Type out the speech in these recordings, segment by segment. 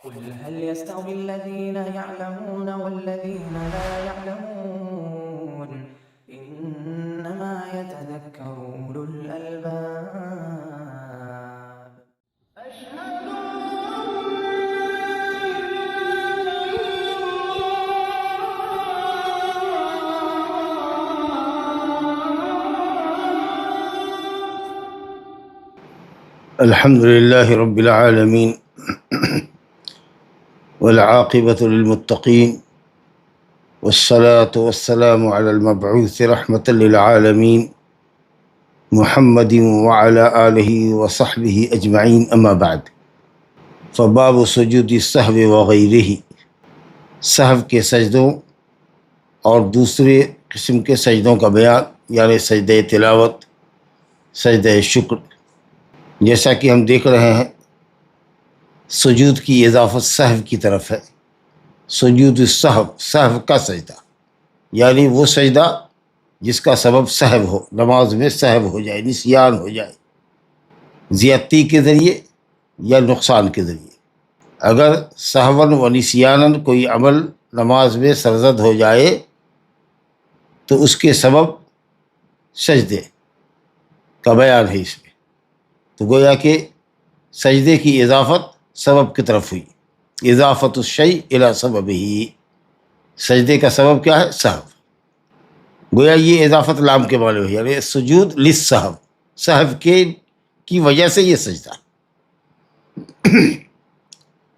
قل هل يستوي الذين يعلمون والذين لا يعلمون إنما يتذكر أولو الألباب أشهد الحمد لله رب العالمين والعاقبة للمتقين والصلاة والسلام على المبعوث رحمة للعالمين محمد وعلى آله وصحبه أجمعين أما بعد فباب سجود السهو وغيره سہو کے سجدوں اور دوسرے قسم کے سجدوں کا بیان، یعنی سجدہ تلاوت، سجدہ شکر۔ جیسا کہ ہم دیکھ رہے ہیں سجود کی اضافت سہو کی طرف ہے۔ سجود السہو، سہو کا سجدہ، یعنی وہ سجدہ جس کا سبب سہو ہو، نماز میں سہو ہو جائے، نسیان ہو جائے، زیادتی کے ذریعے یا نقصان کے ذریعے۔ اگر سہون و نسیانن کوئی عمل نماز میں سرزد ہو جائے تو اس کے سبب سجدے کا بیان ہے اس میں۔ تو گویا کہ سجدے کی اضافت سبب کی طرف ہوئی، اضافت الشیء الی سببہ، سجدے کا سبب کیا ہے؟ سہو۔ گویا یہ اضافت لام کے معنی ہوئی، یعنی سجود للسہو، سہو کی وجہ سے یہ سجدہ۔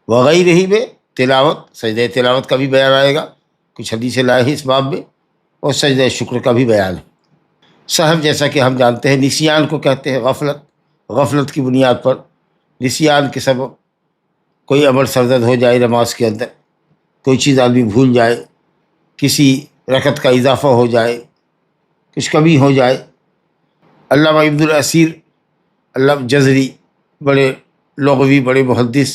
وغیرہ میں تلاوت، سجدہ تلاوت کا بھی بیان آئے گا، کچھ حدیثیں لائے ہیں اس باب میں، اور سجدہ شکر کا بھی بیان ہے۔ سہو جیسا کہ ہم جانتے ہیں نسیان کو کہتے ہیں، غفلت کی بنیاد پر، نسیان کے سبب کوئی عمل سرزد ہو جائے نماز کے اندر، کوئی چیز آدمی بھول جائے، کسی رکعت کا اضافہ ہو جائے، کچھ کمی ہو جائے۔ علامہ ابن الاسیر علامہ جزری بڑے لغوی، بڑے محدث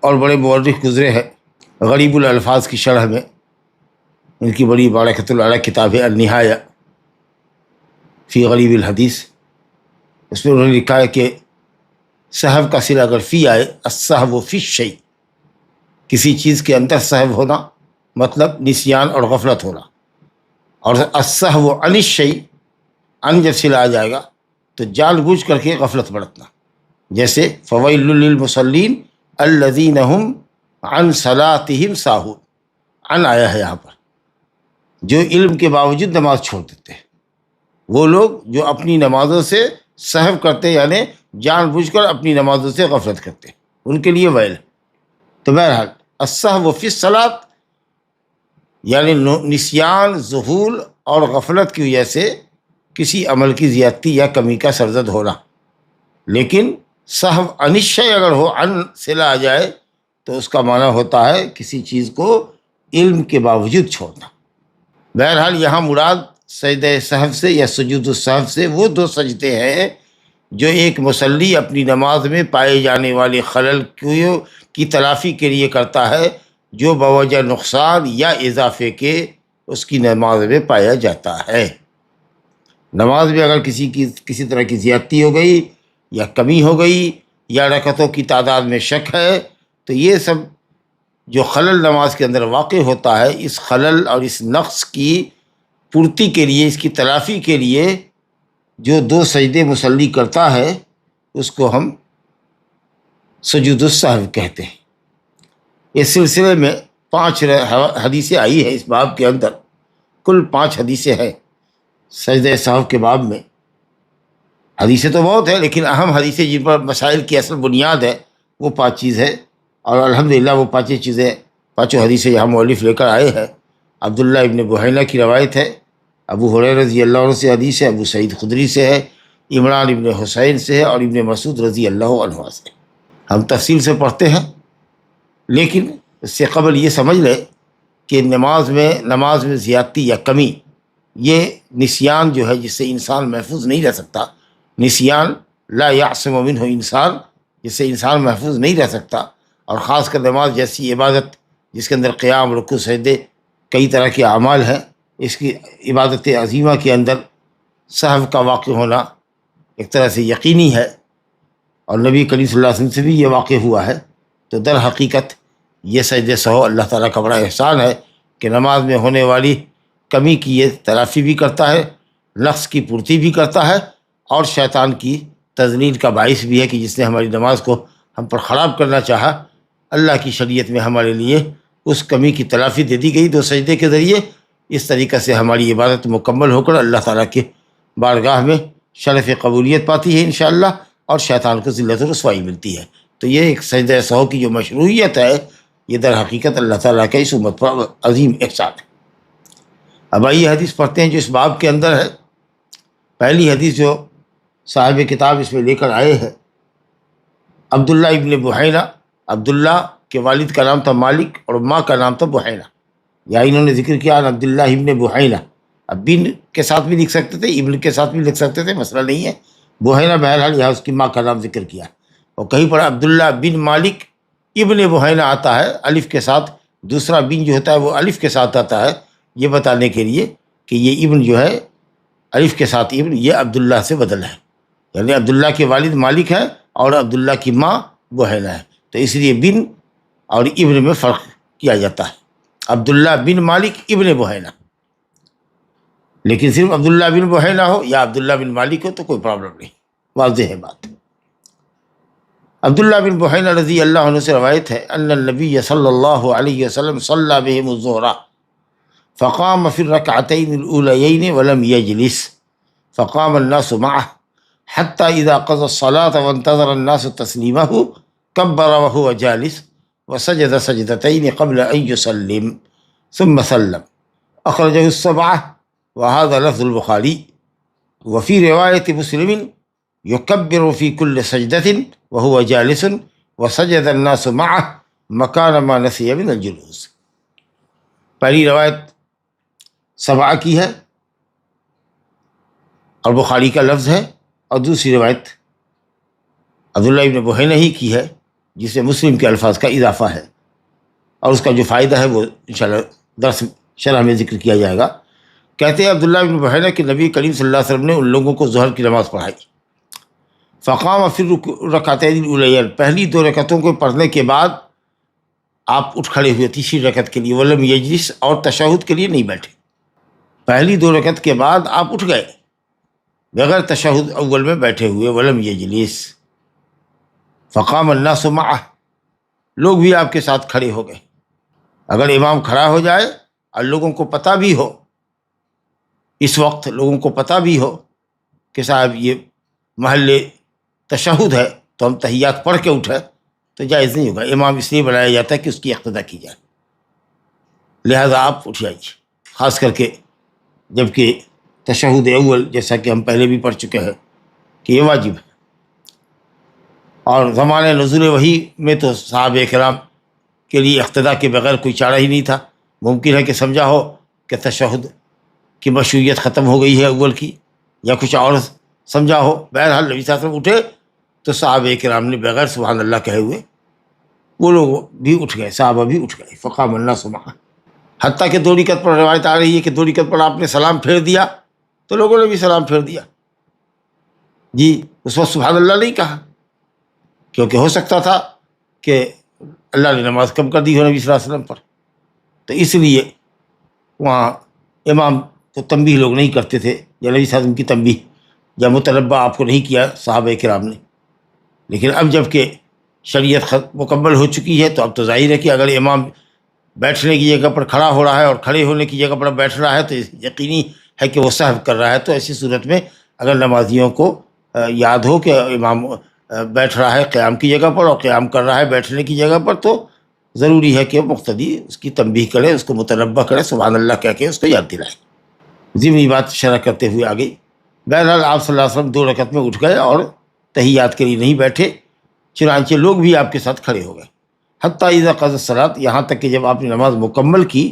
اور بڑے مورخ گزرے ہیں۔ غریب الالفاظ کی شرح میں ان کی بڑی بارکۃ اللہ کتاب ہے النہایہ فی غریب الحدیث، اس میں انہوں نے لکھا ہے کہ سہو کا صلہ اگر فی آئے، السہو فی الشیء، کسی چیز کے اندر سہو ہونا مطلب نسیان اور غفلت ہونا، اور السہو عن الشیء، ان جب صلہ آ جائے گا تو جان بوجھ کر کے غفلت برتنا، جیسے فویل للمصلین الذین هم عن صلاتهم ساہون، عن آیا ہے یہاں پر، جو علم کے باوجود نماز چھوڑ دیتے ہیں، وہ لوگ جو اپنی نمازوں سے سہو کرتے، یعنی جان بوجھ کر اپنی نمازوں سے غفلت کرتے، ان کے لیے ویل۔ تو بہرحال السہو فی الصلاۃ یعنی نسیان، ذہول اور غفلت کی وجہ سے کسی عمل کی زیادتی یا کمی کا سرزد ہونا، لیکن سہو عن الشیء اگر ہو، عن صلہ آ جائے تو اس کا معنی ہوتا ہے کسی چیز کو علم کے باوجود چھوڑنا۔ بہرحال یہاں مراد سجدہ سہو سے یا سجود السہو سے وہ دو سجدے ہیں جو ایک مصلی اپنی نماز میں پائے جانے والے خلل کی تلافی کے لیے کرتا ہے، جو بوجہ نقصان یا اضافے کے اس کی نماز میں پایا جاتا ہے۔ نماز میں اگر کسی طرح کی زیادتی ہو گئی یا کمی ہو گئی یا رکعتوں کی تعداد میں شک ہے، تو یہ سب جو خلل نماز کے اندر واقع ہوتا ہے، اس خلل اور اس نقص کی پورتی کے لیے، اس کی تلافی کے لیے جو دو سجدے مصلی کرتا ہے اس کو ہم سجود السہو کہتے ہیں۔ اس سلسلے میں 5 حدیثیں آئی ہیں اس باب کے اندر، کل 5 حدیثیں ہیں سجدہ سہو کے باب میں۔ حدیثیں تو بہت ہیں لیکن اہم حدیثیں جن پر مسائل کی اصل بنیاد ہے وہ 5 چیز ہے، اور الحمدللہ وہ 5 چیزیں، 5 حدیثیں یہاں مؤلف لے کر آئے ہیں۔ عبداللہ ابن بحینہ کی روایت ہے، ابو ہریرہ رضی اللہ عنہ سے حدیث ہے، ابو سعید خدری سے ہے، عمران ابن حسین سے ہے، اور ابن مسعود رضی اللہ عنہ سے۔ ہم تفصیل سے پڑھتے ہیں، لیکن اس سے قبل یہ سمجھ لیں کہ نماز میں زیادتی یا کمی، یہ نسیان جو ہے جس سے انسان محفوظ نہیں رہ سکتا، نسیان لا یعصم منہ انسان، جس سے انسان محفوظ نہیں رہ سکتا، اور خاص کر نماز جیسی عبادت جس کے اندر قیام، رکوع، سجدے، کئی طرح کے اعمال ہیں، اس کی عبادت عظیمہ کے اندر سہو کا واقع ہونا ایک طرح سے یقینی ہے، اور نبی کریم صلی اللہ علیہ وسلم سے بھی یہ واقع ہوا ہے۔ تو در حقیقت یہ سجدے سہو اللہ تعالیٰ کا بڑا احسان ہے کہ نماز میں ہونے والی کمی کی یہ تلافی بھی کرتا ہے، نقص کی پورتی بھی کرتا ہے، اور شیطان کی تذلیل کا باعث بھی ہے کہ جس نے ہماری نماز کو ہم پر خراب کرنا چاہا، اللہ کی شریعت میں ہمارے لیے اس کمی کی تلافی دے دی گئی 2 سجدے کے ذریعے۔ اس طریقے سے ہماری عبادت مکمل ہو کر اللہ تعالیٰ کے بارگاہ میں شرف قبولیت پاتی ہے انشاءاللہ، اور شیطان کو ذلت و رسوائی ملتی ہے۔ تو یہ ایک سجدہ سہو کی جو مشروعیت ہے، یہ در حقیقت اللہ تعالیٰ کا اس امت پر عظیم احسان ہے۔ اب آئیے حدیث پڑھتے ہیں جو اس باب کے اندر ہے۔ پہلی حدیث جو صاحب کتاب اس میں لے کر آئے ہیں، عبداللہ ابن بحینہ، عبداللہ کے والد کا نام تھا مالک اور ماں کا نام تھا بحینہ، یا انہوں نے ذکر کیا عبداللہ ابن بحینہ، اب بن کے ساتھ بھی لکھ سکتے تھے، ابن کے ساتھ بھی لکھ سکتے تھے، مسئلہ نہیں ہے، بحینہ بہرحال یہاں اس کی ماں کا نام ذکر کیا، اور کہیں پر عبداللہ بن مالک ابن بحینہ آتا ہے الف کے ساتھ، دوسرا بن جو ہوتا ہے وہ الف کے ساتھ آتا ہے، یہ بتانے کے لیے کہ یہ ابن جو ہے الف کے ساتھ ابن، یہ عبداللہ سے بدل ہے، یعنی عبداللہ کے والد مالک ہے اور عبداللہ کی ماں بحینہ ہے، تو اس لیے بن اور ابن میں فرق کیا جاتا ہے، عبداللہ بن مالک ابن بحینہ، لیکن صرف عبداللہ بن بحینہ ہو یا عبداللہ بن مالک ہو تو کوئی پرابلم نہیں، واضح ہے بات۔ عبداللہ بن بحینہ رضی اللہ عنہ سے روایت ہے ان النبی صلی اللہ علیہ وسلم صلی بہم الظہر فقام فی الرکعتین الاولیین ولم یجلس فقام الناس معه حتى اذا قضى الصلاة وانتظر الناس تسلیمه کبر وهو جالس وسجد سجدتين قبل ان يسلم ثم سلم، اخرجه السبعة وهذا لفظ البخاری، وفي رواية مسلم يكبر في كل سجدة وهو جالس وسجد الناس معه مكان ما نسي من الجلوس۔ پہلی روایت سبعہ کی ہے اور بخاری کا لفظ ہے، اور دوسری روایت عبداللہ ابن بحینہ ہی کی ہے جس میں مسلم کے الفاظ کا اضافہ ہے، اور اس کا جو فائدہ ہے وہ انشاءاللہ درس شرح میں ذکر کیا جائے گا۔ کہتے ہیں عبداللہ ابن بحینہ کہ نبی کریم صلی اللہ علیہ وسلم نے ان لوگوں کو ظہر کی نماز پڑھائی، فقام فی الرکعتین الاولیین، پہلی 2 رکعتوں کو پڑھنے کے بعد آپ اٹھ کھڑے ہوئے تیسری رکعت کے لیے، ولم یجلس، اور تشہد کے لیے نہیں بیٹھے، پہلی 2 رکعت کے بعد آپ اٹھ گئے بغیر تشہد اول میں بیٹھے ہوئے، ولم یجلس، فقام الناس معه، لوگ بھی آپ کے ساتھ کھڑے ہو گئے۔ اگر امام کھڑا ہو جائے اور لوگوں کو پتہ بھی ہو، اس وقت لوگوں کو پتہ بھی ہو کہ صاحب یہ محل تشہد ہے تو ہم تحیات پڑھ کے اٹھے تو جائز نہیں ہوگا، امام اس لیے بنایا جاتا ہے کہ اس کی اقتدا کی جائے، لہذا آپ اٹھ جائیے، خاص کر کے جب کہ تشہد اول جیسا کہ ہم پہلے بھی پڑھ چکے ہیں کہ یہ واجب ہے، اور زمانۂ نزول وحی میں تو صحابہ کرام کے لیے اقتدا کے بغیر کوئی چارہ ہی نہیں تھا، ممکن ہے کہ سمجھا ہو کہ تشہد کی مشروعیت ختم ہو گئی ہے اول کی، یا کچھ اور سمجھا ہو، بہرحال نبی صلی اللہ علیہ وسلم اٹھے تو صحابہ کرام نے بغیر سبحان اللہ کہے ہوئے وہ لوگ بھی اٹھ گئے، صحابہ بھی اٹھ گئے، فقام الناس معه، حتیٰ کہ 2 رکعت پر روایت آ رہی ہے کہ 2 رکعت پر آپ نے سلام پھیر دیا تو لوگوں نے بھی سلام پھیر دیا، جی اس وقت سبحان اللہ نہیں کہا، کیونکہ ہو سکتا تھا کہ اللہ نے نماز کم کر دی ہو نبی صلی اللہ علیہ وسلم پر، تو اس لیے وہاں امام کو تنبیہ لوگ نہیں کرتے تھے، یا نبی صلی اللہ علیہ وسلم کی تنبیہ یا مطلبہ آپ کو نہیں کیا صحابہ کرام نے۔ لیکن اب جب کہ شریعت مکمل ہو چکی ہے تو اب تو ظاہر ہے کہ اگر امام بیٹھنے کی جگہ پر کھڑا ہو رہا ہے اور کھڑے ہونے کی جگہ پر بیٹھ رہا ہے تو یقینی ہے کہ وہ سہو کر رہا ہے، تو ایسی صورت میں اگر نمازیوں کو یاد ہو کہ امام بیٹھ رہا ہے قیام کی جگہ پر اور قیام کر رہا ہے بیٹھنے کی جگہ پر، تو ضروری ہے کہ مقتدی اس کی تنبیہ کرے، اس کو متنبہ کرے، سبحان اللہ کہہ کے اس کو یاد دلائے۔ ضمنی بات شرح کرتے ہوئے آگے، بہرحال آپ صلی اللہ علیہ وسلم 2 رکعت میں اٹھ گئے اور تحیات کے لیے نہیں بیٹھے، چنانچہ لوگ بھی آپ کے ساتھ کھڑے ہو گئے، حتیٰ اذا قضى الصلاۃ، یہاں تک کہ جب آپ نے نماز مکمل کی،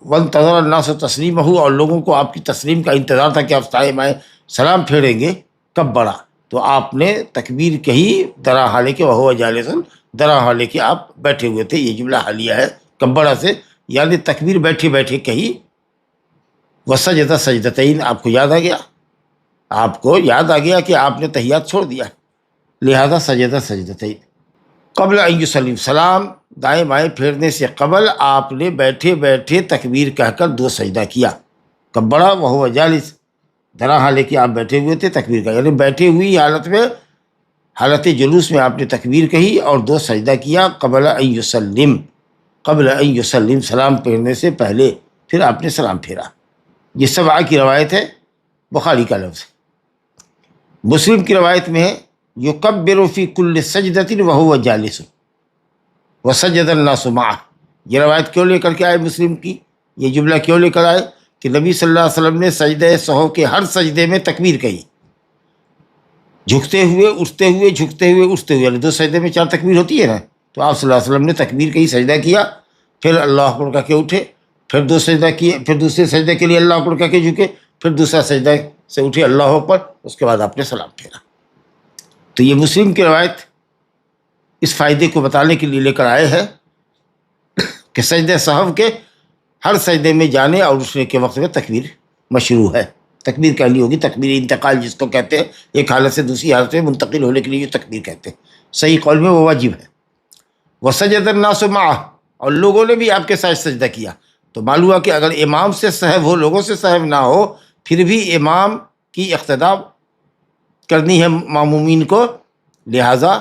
وانتظر الناس تسلیمہ، اور لوگوں کو آپ کی تسلیم کا انتظار تھا کہ آپ سلام پھیریں گے، کب بڑا تو آپ نے تکبیر کہی، درا حالے کے وہو جالس، درا حالے کے آپ بیٹھے ہوئے تھے، یہ جملہ حالیہ ہے کبڑا سے، یعنی تکبیر بیٹھے بیٹھے کہی، وسجد سجدتین، آپ کو یاد آ گیا کہ آپ نے تحیات چھوڑ دیا، لہذا سجدہ سجدتین قبل ان یسلم، سلام دائیں بائیں پھیرنے سے قبل آپ نے بیٹھے بیٹھے تکبیر کہہ کر 2 سجدہ کیا. کبڑا وہو جالس، درا حال کہ آپ بیٹھے ہوئے تھے تکبیر کا، یعنی بیٹھے ہوئی حالت میں، حالت جلوس میں آپ نے تکبیر کہی اور 2 سجدہ کیا. قبل ان یسلم، سلام پھیرنے سے پہلے، پھر آپ نے سلام پھیرا. یہ سبعہ کی روایت ہے، بخاری کا لفظ. مسلم کی روایت میں ہے یکبر فی کل سجدۃ وہو جالس وسجد الناس معہ. یہ روایت کیوں لے کر کے آئے مسلم کی، یہ جملہ کیوں لے کر آئے کہ نبی صلی اللہ علیہ وسلم نے سجدہ سہو کے ہر سجدے میں تکبیر کہی، جھکتے ہوئے اٹھتے ہوئے، جھکتے ہوئے اٹھتے ہوئے، یعنی 2 سجدے میں 4 تکبیر ہوتی ہے نا. تو آپ صلی اللہ علیہ وسلم نے تکبیر کہی، سجدہ کیا، پھر اللہ اکبر کہہ کے اٹھے، پھر 2 سجدہ کیے، پھر دوسرے سجدے کے لیے اللہ اکبر کہہ کے جھکے، پھر دوسرا سجدہ سے اٹھے اللہ اکبر، اس کے بعد آپ نے سلام پھیرا. تو یہ مسلم کی روایت اس فائدے کو بتانے کے لیے لے کر آئے ہیں کہ سجدہ سہو کے ہر سجدے میں جانے اور اٹھنے کے وقت میں تکبیر مشروع ہے. تکبیر کہنی ہوگی، تکبیر انتقال جس کو کہتے ہیں، ایک حالت سے دوسری حالت میں منتقل ہونے کے لیے یہ تکبیر کہتے ہیں. صحیح قول میں وہ واجب ہے. وسجد الناس معہ، اور لوگوں نے بھی آپ کے ساتھ سجدہ کیا. تو معلوم ہوا کہ اگر امام سے سہو ہو، لوگوں سے سہو نہ ہو، پھر بھی امام کی اقتداء کرنی ہے معمومین کو. لہٰذا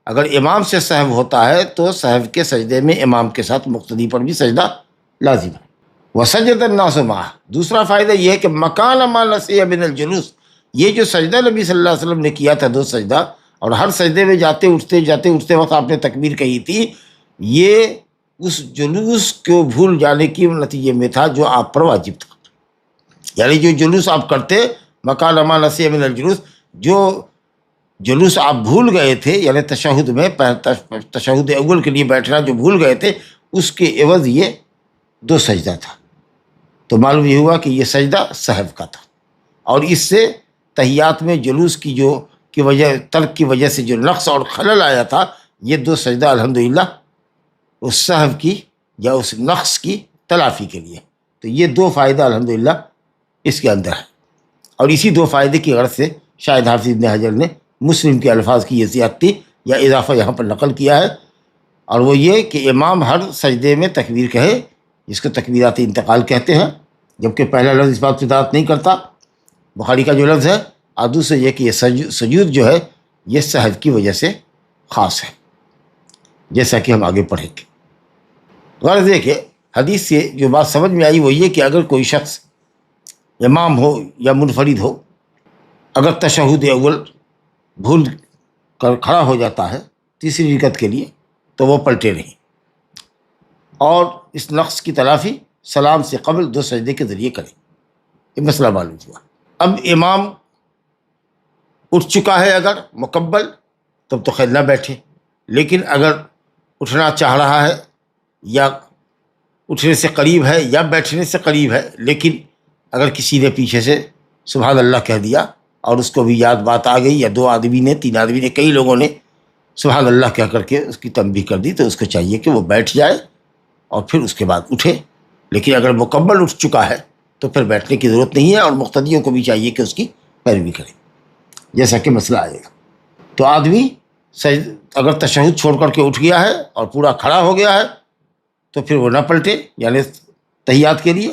اگر امام سے سہو ہوتا ہے تو سہو کے سجدے میں امام کے ساتھ مقتدی پر بھی سجدہ لازم ہے. وسجد الناس معہ. دوسرا فائدہ یہ ہے کہ مکان ما نسی من الجلوس، یہ جو سجدہ نبی صلی اللہ علیہ وسلم نے کیا تھا 2 سجدہ، اور ہر سجدے میں جاتے اٹھتے وقت آپ نے تکبیر کہی تھی، یہ اس جلوس کو بھول جانے کی نتیجے میں تھا جو آپ پر واجب تھا. یعنی جو جلوس آپ کرتے، مکان ما نسی من الجلوس، جو جلوس آپ بھول گئے تھے، یعنی تشہد میں تشہد اول کے لیے بیٹھنا جو بھول گئے تھے، اس کے عوض یہ 2 سجدہ تھا. تو معلوم یہ ہوا کہ یہ سجدہ سہو کا تھا، اور اس سے تحیات میں جلوس کی وجہ، ترک کی وجہ سے جو نقص اور خلل آیا تھا، یہ 2 سجدہ الحمدللہ اس سہو کی یا اس نقص کی تلافی کے لیے. تو یہ 2 فائدہ الحمدللہ اس کے اندر ہے. اور اسی 2 فائدے کی غرض سے شاید حافظ ابن حجر نے مسلم کے الفاظ کی یہ زیادتی یا اضافہ یہاں پر نقل کیا ہے، اور وہ یہ کہ امام ہر سجدے میں تکبیر کہے، جس کو تکبیرات انتقال کہتے ہیں، جبکہ پہلا لفظ اس بات پہ دعوت نہیں کرتا، بخاری کا جو لفظ ہے. اور دوسرے یہ کہ یہ سجود جو ہے یہ سہو کی وجہ سے خاص ہے، جیسا کہ ہم آگے پڑھیں گے. غرض ہے کہ حدیث سے جو بات سمجھ میں آئی وہ یہ کہ اگر کوئی شخص امام ہو یا منفرد ہو، اگر تشہد اول بھول کر کھڑا ہو جاتا ہے تیسری رکعت کے لیے، تو وہ پلٹے نہیں، اور اس نقص کی تلافی سلام سے قبل 2 سجدے کے ذریعے کرے. یہ مسئلہ معلوم ہوا. اب امام اٹھ چکا ہے اگر مکمل، تب تو خیر نہ بیٹھے، لیکن اگر اٹھنا چاہ رہا ہے یا اٹھنے سے قریب ہے یا بیٹھنے سے قریب ہے، لیکن اگر کسی نے پیچھے سے سبحان اللہ کہہ دیا اور اس کو بھی یاد بات آ گئی، یا 2 آدمی نے، 3 آدمی نے، کئی لوگوں نے سبحان اللہ کہہ کر کے اس کی تنبیہ کر دی، تو اس کو چاہیے کہ وہ بیٹھ جائے اور پھر اس کے بعد اٹھے. لیکن اگر مکمل اٹھ چکا ہے تو پھر بیٹھنے کی ضرورت نہیں ہے، اور مقتدیوں کو بھی چاہیے کہ اس کی پیروی کرے، جیسا کہ مسئلہ آئے گا. تو آدمی اگر تشہد چھوڑ کر کے اٹھ گیا ہے اور پورا کھڑا ہو گیا ہے تو پھر وہ نہ پلٹے، یعنی تحیات کے لیے،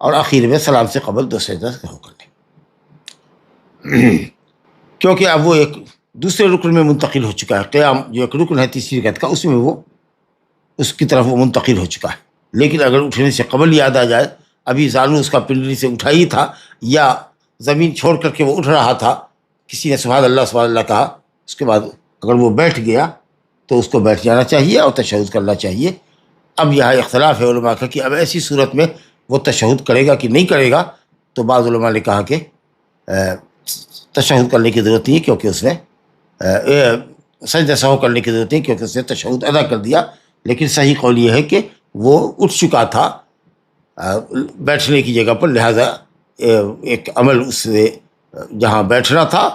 اور آخر میں سلام سے قبل 2 سجدہ ہو کر لے، کیونکہ اب وہ ایک دوسرے رکن میں منتقل ہو چکا ہے. قیام جو ایک رکن ہے تیسری رکعت کا، اس میں وہ اس کی طرف وہ منتقل ہو چکا ہے. لیکن اگر اٹھنے سے قبل یاد آ جائے، ابھی زانو اس کا پنڈلی سے اٹھا ہی تھا، یا زمین چھوڑ کر کے وہ اٹھ رہا تھا، کسی نے سبحان اللہ کہا، اس کے بعد اگر وہ بیٹھ گیا تو اس کو بیٹھ جانا چاہیے اور تشہد کرنا چاہیے. اب یہاں اختلاف ہے علماء کا کہ اب ایسی صورت میں وہ تشہد کرے گا کہ نہیں کرے گا. تو بعض علماء نے کہا کہ تشہد کرنے کی ضرورت نہیں ہے، کیونکہ اس نے سجدہ سہو کرنے کی ضرورت نہیں، کیونکہ اس نے تشہد ادا کر دیا. لیکن صحیح قول یہ ہے کہ وہ اٹھ چکا تھا بیٹھنے کی جگہ پر، لہٰذا ایک عمل اس نے جہاں بیٹھنا تھا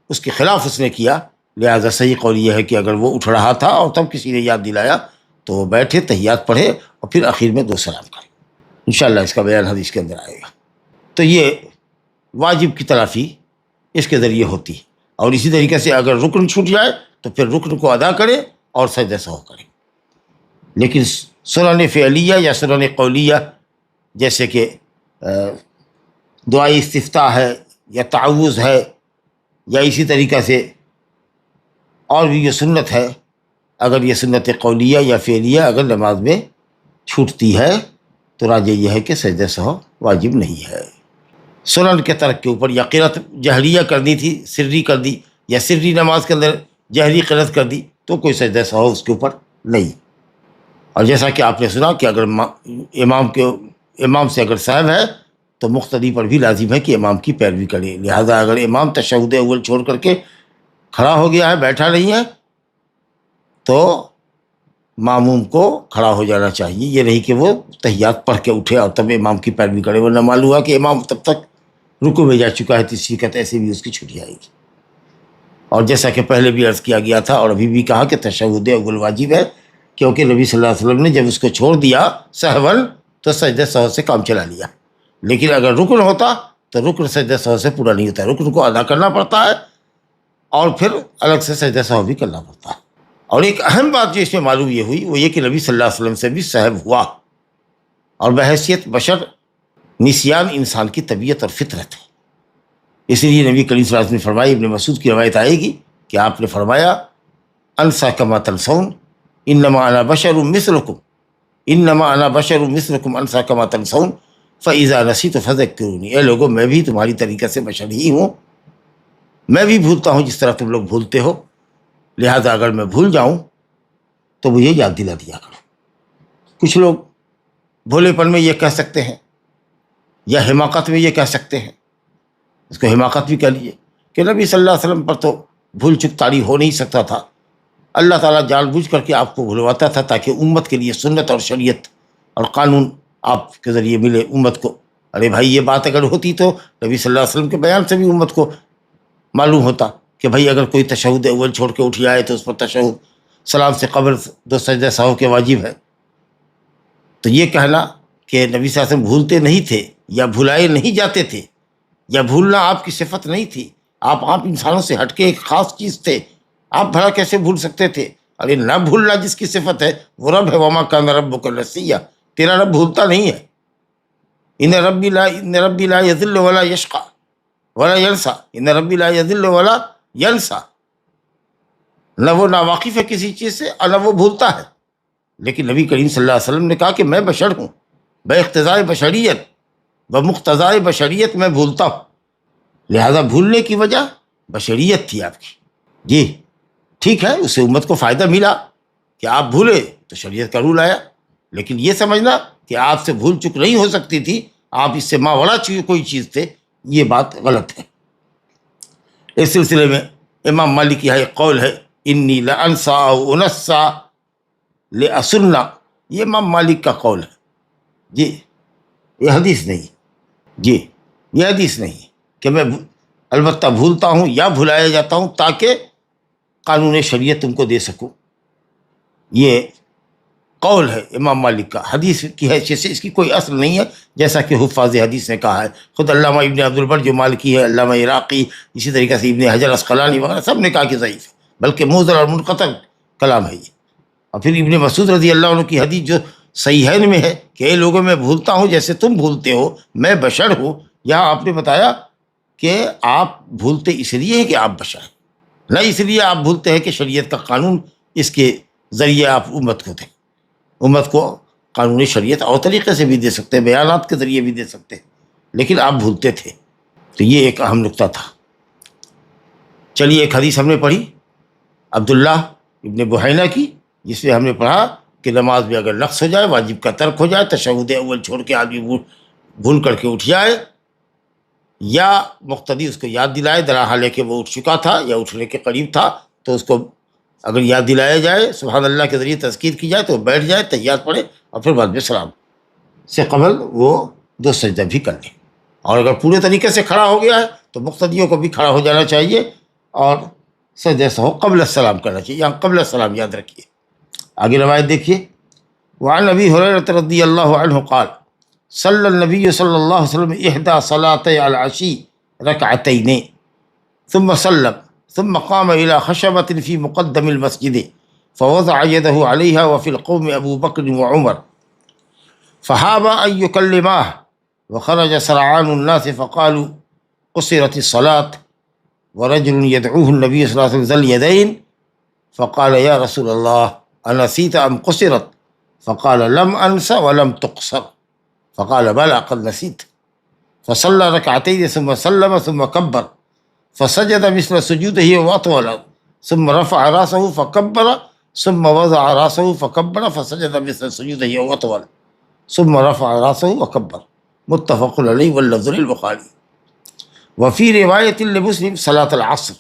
اس کے خلاف اس نے کیا. لہٰذا صحیح قول یہ ہے کہ اگر وہ اٹھ رہا تھا اور تب کسی نے یاد دلایا تو وہ بیٹھے، تحیات پڑھے اور پھر آخر میں 2 سلام کرے. انشاءاللہ اس کا بیان حدیث کے اندر آئے گا. تو یہ واجب کی تلافی اس کے ذریعے ہوتی ہے. اور اسی طریقے سے اگر رکن چھوٹ جائے تو پھر رکن کو ادا کرے اور سجدہ سہو کرے. لیکن سنن فعلیہ یا سنن قولیہ جیسے کہ دعائے استفتاح ہے یا تعوذ ہے یا اسی طریقہ سے اور بھی یہ سنت ہے، اگر یہ سنت قولیہ یا فعلیہ اگر نماز میں چھوٹتی ہے تو راجع یہ ہے کہ سجدہ سہو واجب نہیں ہے۔ سنن کے ترک کے اوپر یا قرأت جہریہ کرنی تھی سری کر دی، یا سری نماز کے اندر جہری قرأت کر دی تو کوئی سجدہ سہو اس کے اوپر نہیں۔ اور جیسا کہ آپ نے سنا کہ اگر امام سے اگر سہو ہے تو مقتدی پر بھی لازم ہے کہ امام کی پیروی کرے، لہذا اگر امام تشہد اول چھوڑ کر کے کھڑا ہو گیا ہے، بیٹھا نہیں ہے، تو ماموم کو کھڑا ہو جانا چاہیے، یہ نہیں کہ وہ تحیات پڑھ کے اٹھے اور تب امام کی پیروی کرے، ورنہ معلوم ہوا کہ امام تب تک رکوع میں جا چکا ہے، تیسری رکعت ایسے بھی اس کی چھوٹ جائے گی۔ اور جیسا کہ پہلے بھی عرض کیا گیا تھا اور ابھی بھی کہا کہ تشہد اول واجب ہے، کیونکہ نبی صلی اللہ علیہ وسلم نے جب اس کو چھوڑ دیا سہون تو سجدہ سہو سے کام چلا لیا، لیکن اگر رکن ہوتا تو رکن سجدہ سہو سے پورا نہیں ہوتا، رکن کو ادا کرنا پڑتا ہے اور پھر الگ سے سجدہ سہو بھی کرنا پڑتا ہے۔ اور ایک اہم بات جو اس میں معلوم یہ ہوئی وہ یہ کہ نبی صلی اللہ علیہ وسلم سے بھی سہو ہوا، اور بحیثیت بشر نسیان انسان کی طبیعت اور فطرت ہے، اس لیے نبی کریم صلی اللہ علیہ وسلم نے فرمایا، ابن مسعود کی روایت آئے گی کہ آپ نے فرمایا انسا کما تنسون انما انا بشر مثلکم انما انا بشر مثلکم انسا کما تنسون فاذا نسیت فذکرونی، اے لوگو میں بھی تمہاری طریقہ سے بشر ہی ہوں، میں بھی بھولتا ہوں جس طرح تم لوگ بھولتے ہو، لہذا اگر میں بھول جاؤں تو مجھے یاد دلا دیا کرو۔ کچھ لوگ بھولے پن میں یہ کہہ سکتے ہیں یا حماقت میں یہ کہہ سکتے ہیں، اس کو حماقت بھی کہہ لیجیے، کہ نبی صلی اللہ علیہ وسلم پر تو بھول چک طاری ہو نہیں سکتا تھا، اللہ تعالیٰ جان بوجھ کر کے آپ کو بھلواتا تھا تاکہ امت کے لیے سنت اور شریعت اور قانون آپ کے ذریعے ملے امت کو۔ ارے بھائی یہ بات اگر ہوتی تو نبی صلی اللہ علیہ وسلم کے بیان سے بھی امت کو معلوم ہوتا کہ بھائی اگر کوئی تشہد اول چھوڑ کے اٹھ جائے تو اس پر تشہد سلام سے قبل 2 سجدہ سہو کے واجب ہے۔ تو یہ کہنا کہ نبی صلی اللہ علیہ وسلم بھولتے نہیں تھے یا بھلائے نہیں جاتے تھے یا بھولنا آپ کی صفت نہیں تھی، آپ عام انسانوں سے ہٹ کے ایک خاص چیز تھے، آپ بھلا کیسے بھول سکتے تھے؟ ارے نہ بھولنا جس کی صفت ہے وہ رب ہے، وما کان ربک نسیا، تیرا رب بھولتا نہیں ہے۔ ان ربی لا یضل ولا یشقی ولا ینسا، ان ربی لا یضل ولا ینسا، نہ وہ ناواقف ہے کسی چیز سے اور نہ وہ بھولتا ہے، لیکن نبی کریم صلی اللہ علیہ وسلم نے کہا کہ میں بشر ہوں، بے اقتضاء بشریت بمقتضاء بشریت میں بھولتا ہوں، لہذا بھولنے کی وجہ بشریت تھی آپ کی۔ جی ٹھیک ہے، اس سے امت کو فائدہ ملا کہ آپ بھولے تو شریعت کا رول آیا، لیکن یہ سمجھنا کہ آپ سے بھول چک نہیں ہو سکتی تھی، آپ اس سے ماوراء کوئی چیز تھے، یہ بات غلط ہے۔ اس سلسلے میں امام مالک کی ایک قول ہے، انی لانسا او انسا لاسنہ، یہ امام مالک کا قول ہے۔ جی یہ حدیث نہیں، جی یہ حدیث نہیں کہ میں البتہ بھولتا ہوں یا بھلایا جاتا ہوں تاکہ قانون شریعت تم کو دے سکوں، یہ قول ہے امام مالک کا، حدیث کی حیثیت سے اس کی کوئی اصل نہیں ہے، جیسا کہ حفاظ حدیث نے کہا ہے، خود علامہ ابن عبد البر جو مالکی ہے، علامہ عراقی، اسی طریقہ سے ابن حجر عسقلانی وغیرہ سب نے کہا کہ ضعیف ہے، بلکہ موضوع اور منقطع کلام ہے یہ۔ اور پھر ابن مسعود رضی اللہ عنہ کی حدیث جو صحیحین میں ہے کہ اے لوگوں میں بھولتا ہوں جیسے تم بھولتے ہو، میں بشر ہوں، یہاں آپ نے بتایا کہ آپ بھولتے اس لیے ہیں کہ آپ بشر ہیں، نہ اس لیے آپ بھولتے ہیں کہ شریعت کا قانون اس کے ذریعے آپ امت کو دیں، امت کو قانون شریعت اور طریقے سے بھی دے سکتے ہیں، بیانات کے ذریعے بھی دے سکتے ہیں، لیکن آپ بھولتے تھے۔ تو یہ ایک اہم نقطہ تھا۔ چلیے ایک حدیث ہم نے پڑھی عبداللہ ابن بحینہ کی، جس میں ہم نے پڑھا کہ نماز میں اگر نقص ہو جائے، واجب کا ترک ہو جائے، تشہد اول چھوڑ کے آدمی بھول کر کے اٹھ جائے، یا مقتدی اس کو یاد دلائے در حالے کہ وہ اٹھ چکا تھا یا اٹھنے کے قریب تھا، تو اس کو اگر یاد دلایا جائے، سبحان اللہ کے ذریعے تذکیر کی جائے تو وہ بیٹھ جائے، تحیات پڑھے اور پھر بعد میں سلام سے قبل وہ 2 سجدہ بھی کر لے۔ اور اگر پورے طریقے سے کھڑا ہو گیا ہے تو مقتدیوں کو بھی کھڑا ہو جانا چاہیے اور سجدہ سہو قبل السلام کرنا چاہیے، یہاں قبل السلام یاد رکھیے۔ آگے روایت دیکھیے، وعن ابی ہریرہ رضی اللہ عنہ قال صلی النبی صلی اللہ علیہ وسلم احدى صلاتي العشی رکعتین ثم سلم ثم قام الى خشبة في مقدم المسجد فوضع يده عليها وفي القوم أبو بكر وعمر فحاب أن يكلماه وخرج سرعان الناس فقالوا قصرت الصلاة ورجل يدعوه النبي صلى الله عليه وسلم ذا اليدين فقال يا رسول الله أنسيت أم قصرت؟ فقال لم أنس ولم تقصر. فقال بلى قد نسيت. فصلى ركعتين ثم سلم ثم كبر فسجد مثل سجوده وأطول ثم رفع رأسه فكبر ثم وضع رأسه فكبر فسجد مثل سجوده وأطول ثم رفع رأسه وكبر. متفق عليه واللفظ للبخاري. وفي رواية لمسلم صلاة العصر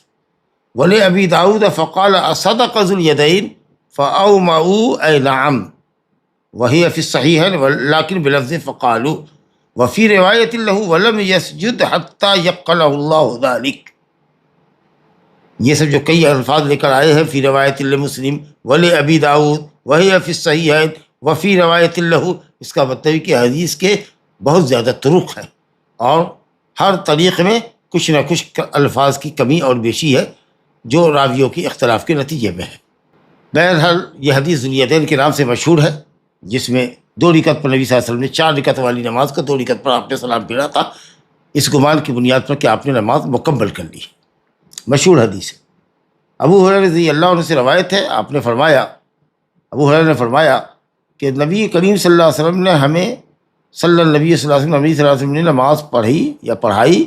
ولأبي داود فقال أصدق ذو اليدين فأومأوا أي نعم وهي في الصحيحين ولكن بلفظ فقالوا. وفي رواية له ولم يسجد حتى يقله الله ذلك. یہ سب جو کئی الفاظ لے کر آئے ہیں فی روایت لمسلم ولأبی داود وہی فی الصحیحین وفی روایت له، اس کا مطلب ہے کہ حدیث کے بہت زیادہ طرق ہیں اور ہر طریق میں کچھ نہ کچھ الفاظ کی کمی اور بیشی ہے جو راویوں کی اختلاف کے نتیجے میں ہے۔ بہرحال یہ حدیث ذو الیدین کے نام سے مشہور ہے، جس میں 2 رکعت پر نبی صلی اللہ علیہ وسلم نے 4 رکعت والی نماز کو 2 رکعت پر آپ نے سلام پھیرا تھا، اس گمان کی بنیاد پر کہ آپ نے نماز مکمل کر لی۔ مشہور حدیث ہے۔ ابو ہریرہ رضی اللہ عنہ سے روایت ہے، آپ نے فرمایا، ابو ہریرہ نے فرمایا کہ نبی کریم صلی اللہ علیہ وسلم نے ہمیں صلی اللہ علیہ وسلم نبی صلی اللہ علیہ وسلم نے نماز پڑھی یا پڑھائی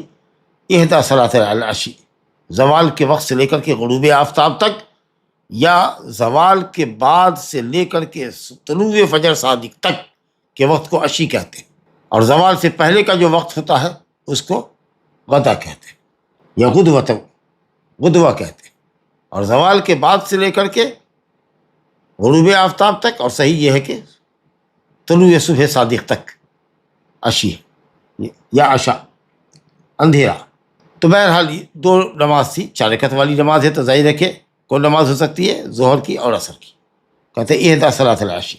احدی صلاۃ العشی، زوال کے وقت سے لے کر کے غروب آفتاب تک، یا زوال کے بعد سے لے کر کے طلوع فجر صادق تک کے وقت کو عشی کہتے ہیں، اور زوال سے پہلے کا جو وقت ہوتا ہے اس کو غدا کہتے ہیں یا غدوہ کہتے ہیں، اور زوال کے بعد سے لے کر کے غروب آفتاب تک، اور صحیح یہ ہے کہ طلوع صبح صادق تک عشی یا عشاء، اندھیرا۔ تو بہرحال 2 نماز تھی، 4 رکعت والی نماز ہے تو ظاہر ہے کہ کون نماز ہو سکتی ہے؟ ظہر کی اور عصر کی۔ کہتے ہیں احدی صلاۃ العشی،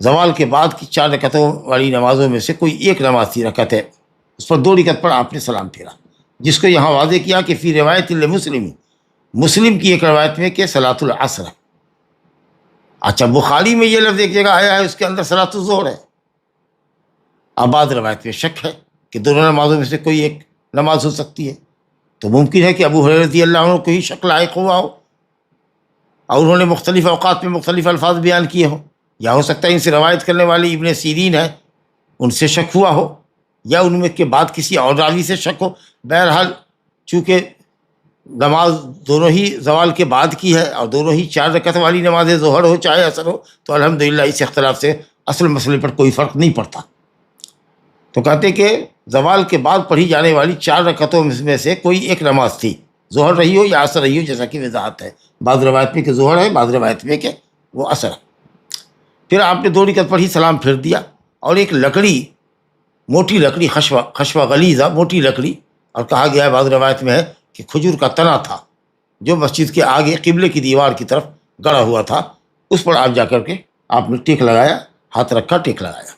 زوال کے بعد کی 4 رکعتوں والی نمازوں میں سے کوئی ایک نماز تھی، رکعت ہے، اس پر 2 رکعت پر آپ نے سلام پھیرا، جس کو یہاں واضح کیا کہ فی روایت لمسلم، مسلم کی ایک روایت میں کہ صلاۃ العصر ہے۔ اچھا، بخاری میں یہ لفظ ایک جگہ آیا ہے، اس کے اندر صلاۃ الظہر ہے۔ اب بعض روایت میں شک ہے کہ دونوں نمازوں میں سے کوئی ایک نماز ہو سکتی ہے، تو ممکن ہے کہ ابو ہریرہ رضی اللہ عنہ کو ہی شک لاحق ہوا ہو اور انہوں نے مختلف اوقات میں مختلف الفاظ بیان کیے ہوں، یا ہو سکتا ہے ان سے روایت کرنے والے ابن سیرین ہیں، ان سے شک ہوا ہو، یا ان میں کے بعد کسی اور راوی سے شک ہو۔ بہرحال چونکہ نماز دونوں ہی زوال کے بعد کی ہے اور دونوں ہی 4 رکعت والی نماز ظہر ہو چاہے عصر ہو، تو الحمدللہ اس اختلاف سے اصل مسئلے پر کوئی فرق نہیں پڑتا۔ تو کہتے کہ زوال کے بعد پڑھی جانے والی 4 رکعتوں میں سے کوئی ایک نماز تھی، ظہر رہی ہو یا عصر رہی ہو، جیسا کہ وضاحت ہے، بعض روایت میں کہ ظہر ہے، بعض روایت میں کہ وہ عصر ہے۔ پھر آپ نے 2 رکعت پڑھی، سلام پھیر دیا، اور ایک لکڑی، موٹی لکڑی، خشوہ غلیظہ، موٹی لکڑی، اور کہا گیا ہے بعض روایت میں ہے کہ کھجور کا تنا تھا جو مسجد کے آگے قبلے کی دیوار کی طرف گڑا ہوا تھا، اس پر آپ جا کر کے آپ نے ٹیک لگایا، ہاتھ رکھا، ٹیک لگایا۔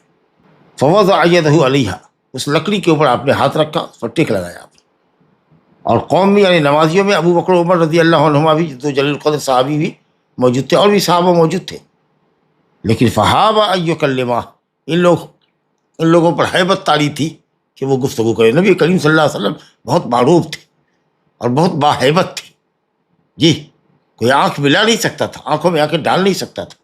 فوضع یدہ علیہا، اس لکڑی کے اوپر آپ نے ہاتھ رکھا، اس پر ٹیک لگایا آپ نے۔ اور قوم میں یعنی نمازیوں میں ابو بکر عمر رضی اللہ عنہما بھی، جو جلیل القدر صحابی بھی موجود تھے، اور بھی صحابہ موجود تھے، لیکن فحاب ان یکلمہ، ان لوگوں پر ہیبت طاری تھی کہ وہ گفتگو کرے۔ نبی کریم صلی اللہ علیہ وسلم بہت معروف تھے اور بہت باہیبت تھے، جی، کوئی آنکھ ملا نہیں سکتا تھا، آنکھوں میں آنکھیں ڈال نہیں سکتا تھا۔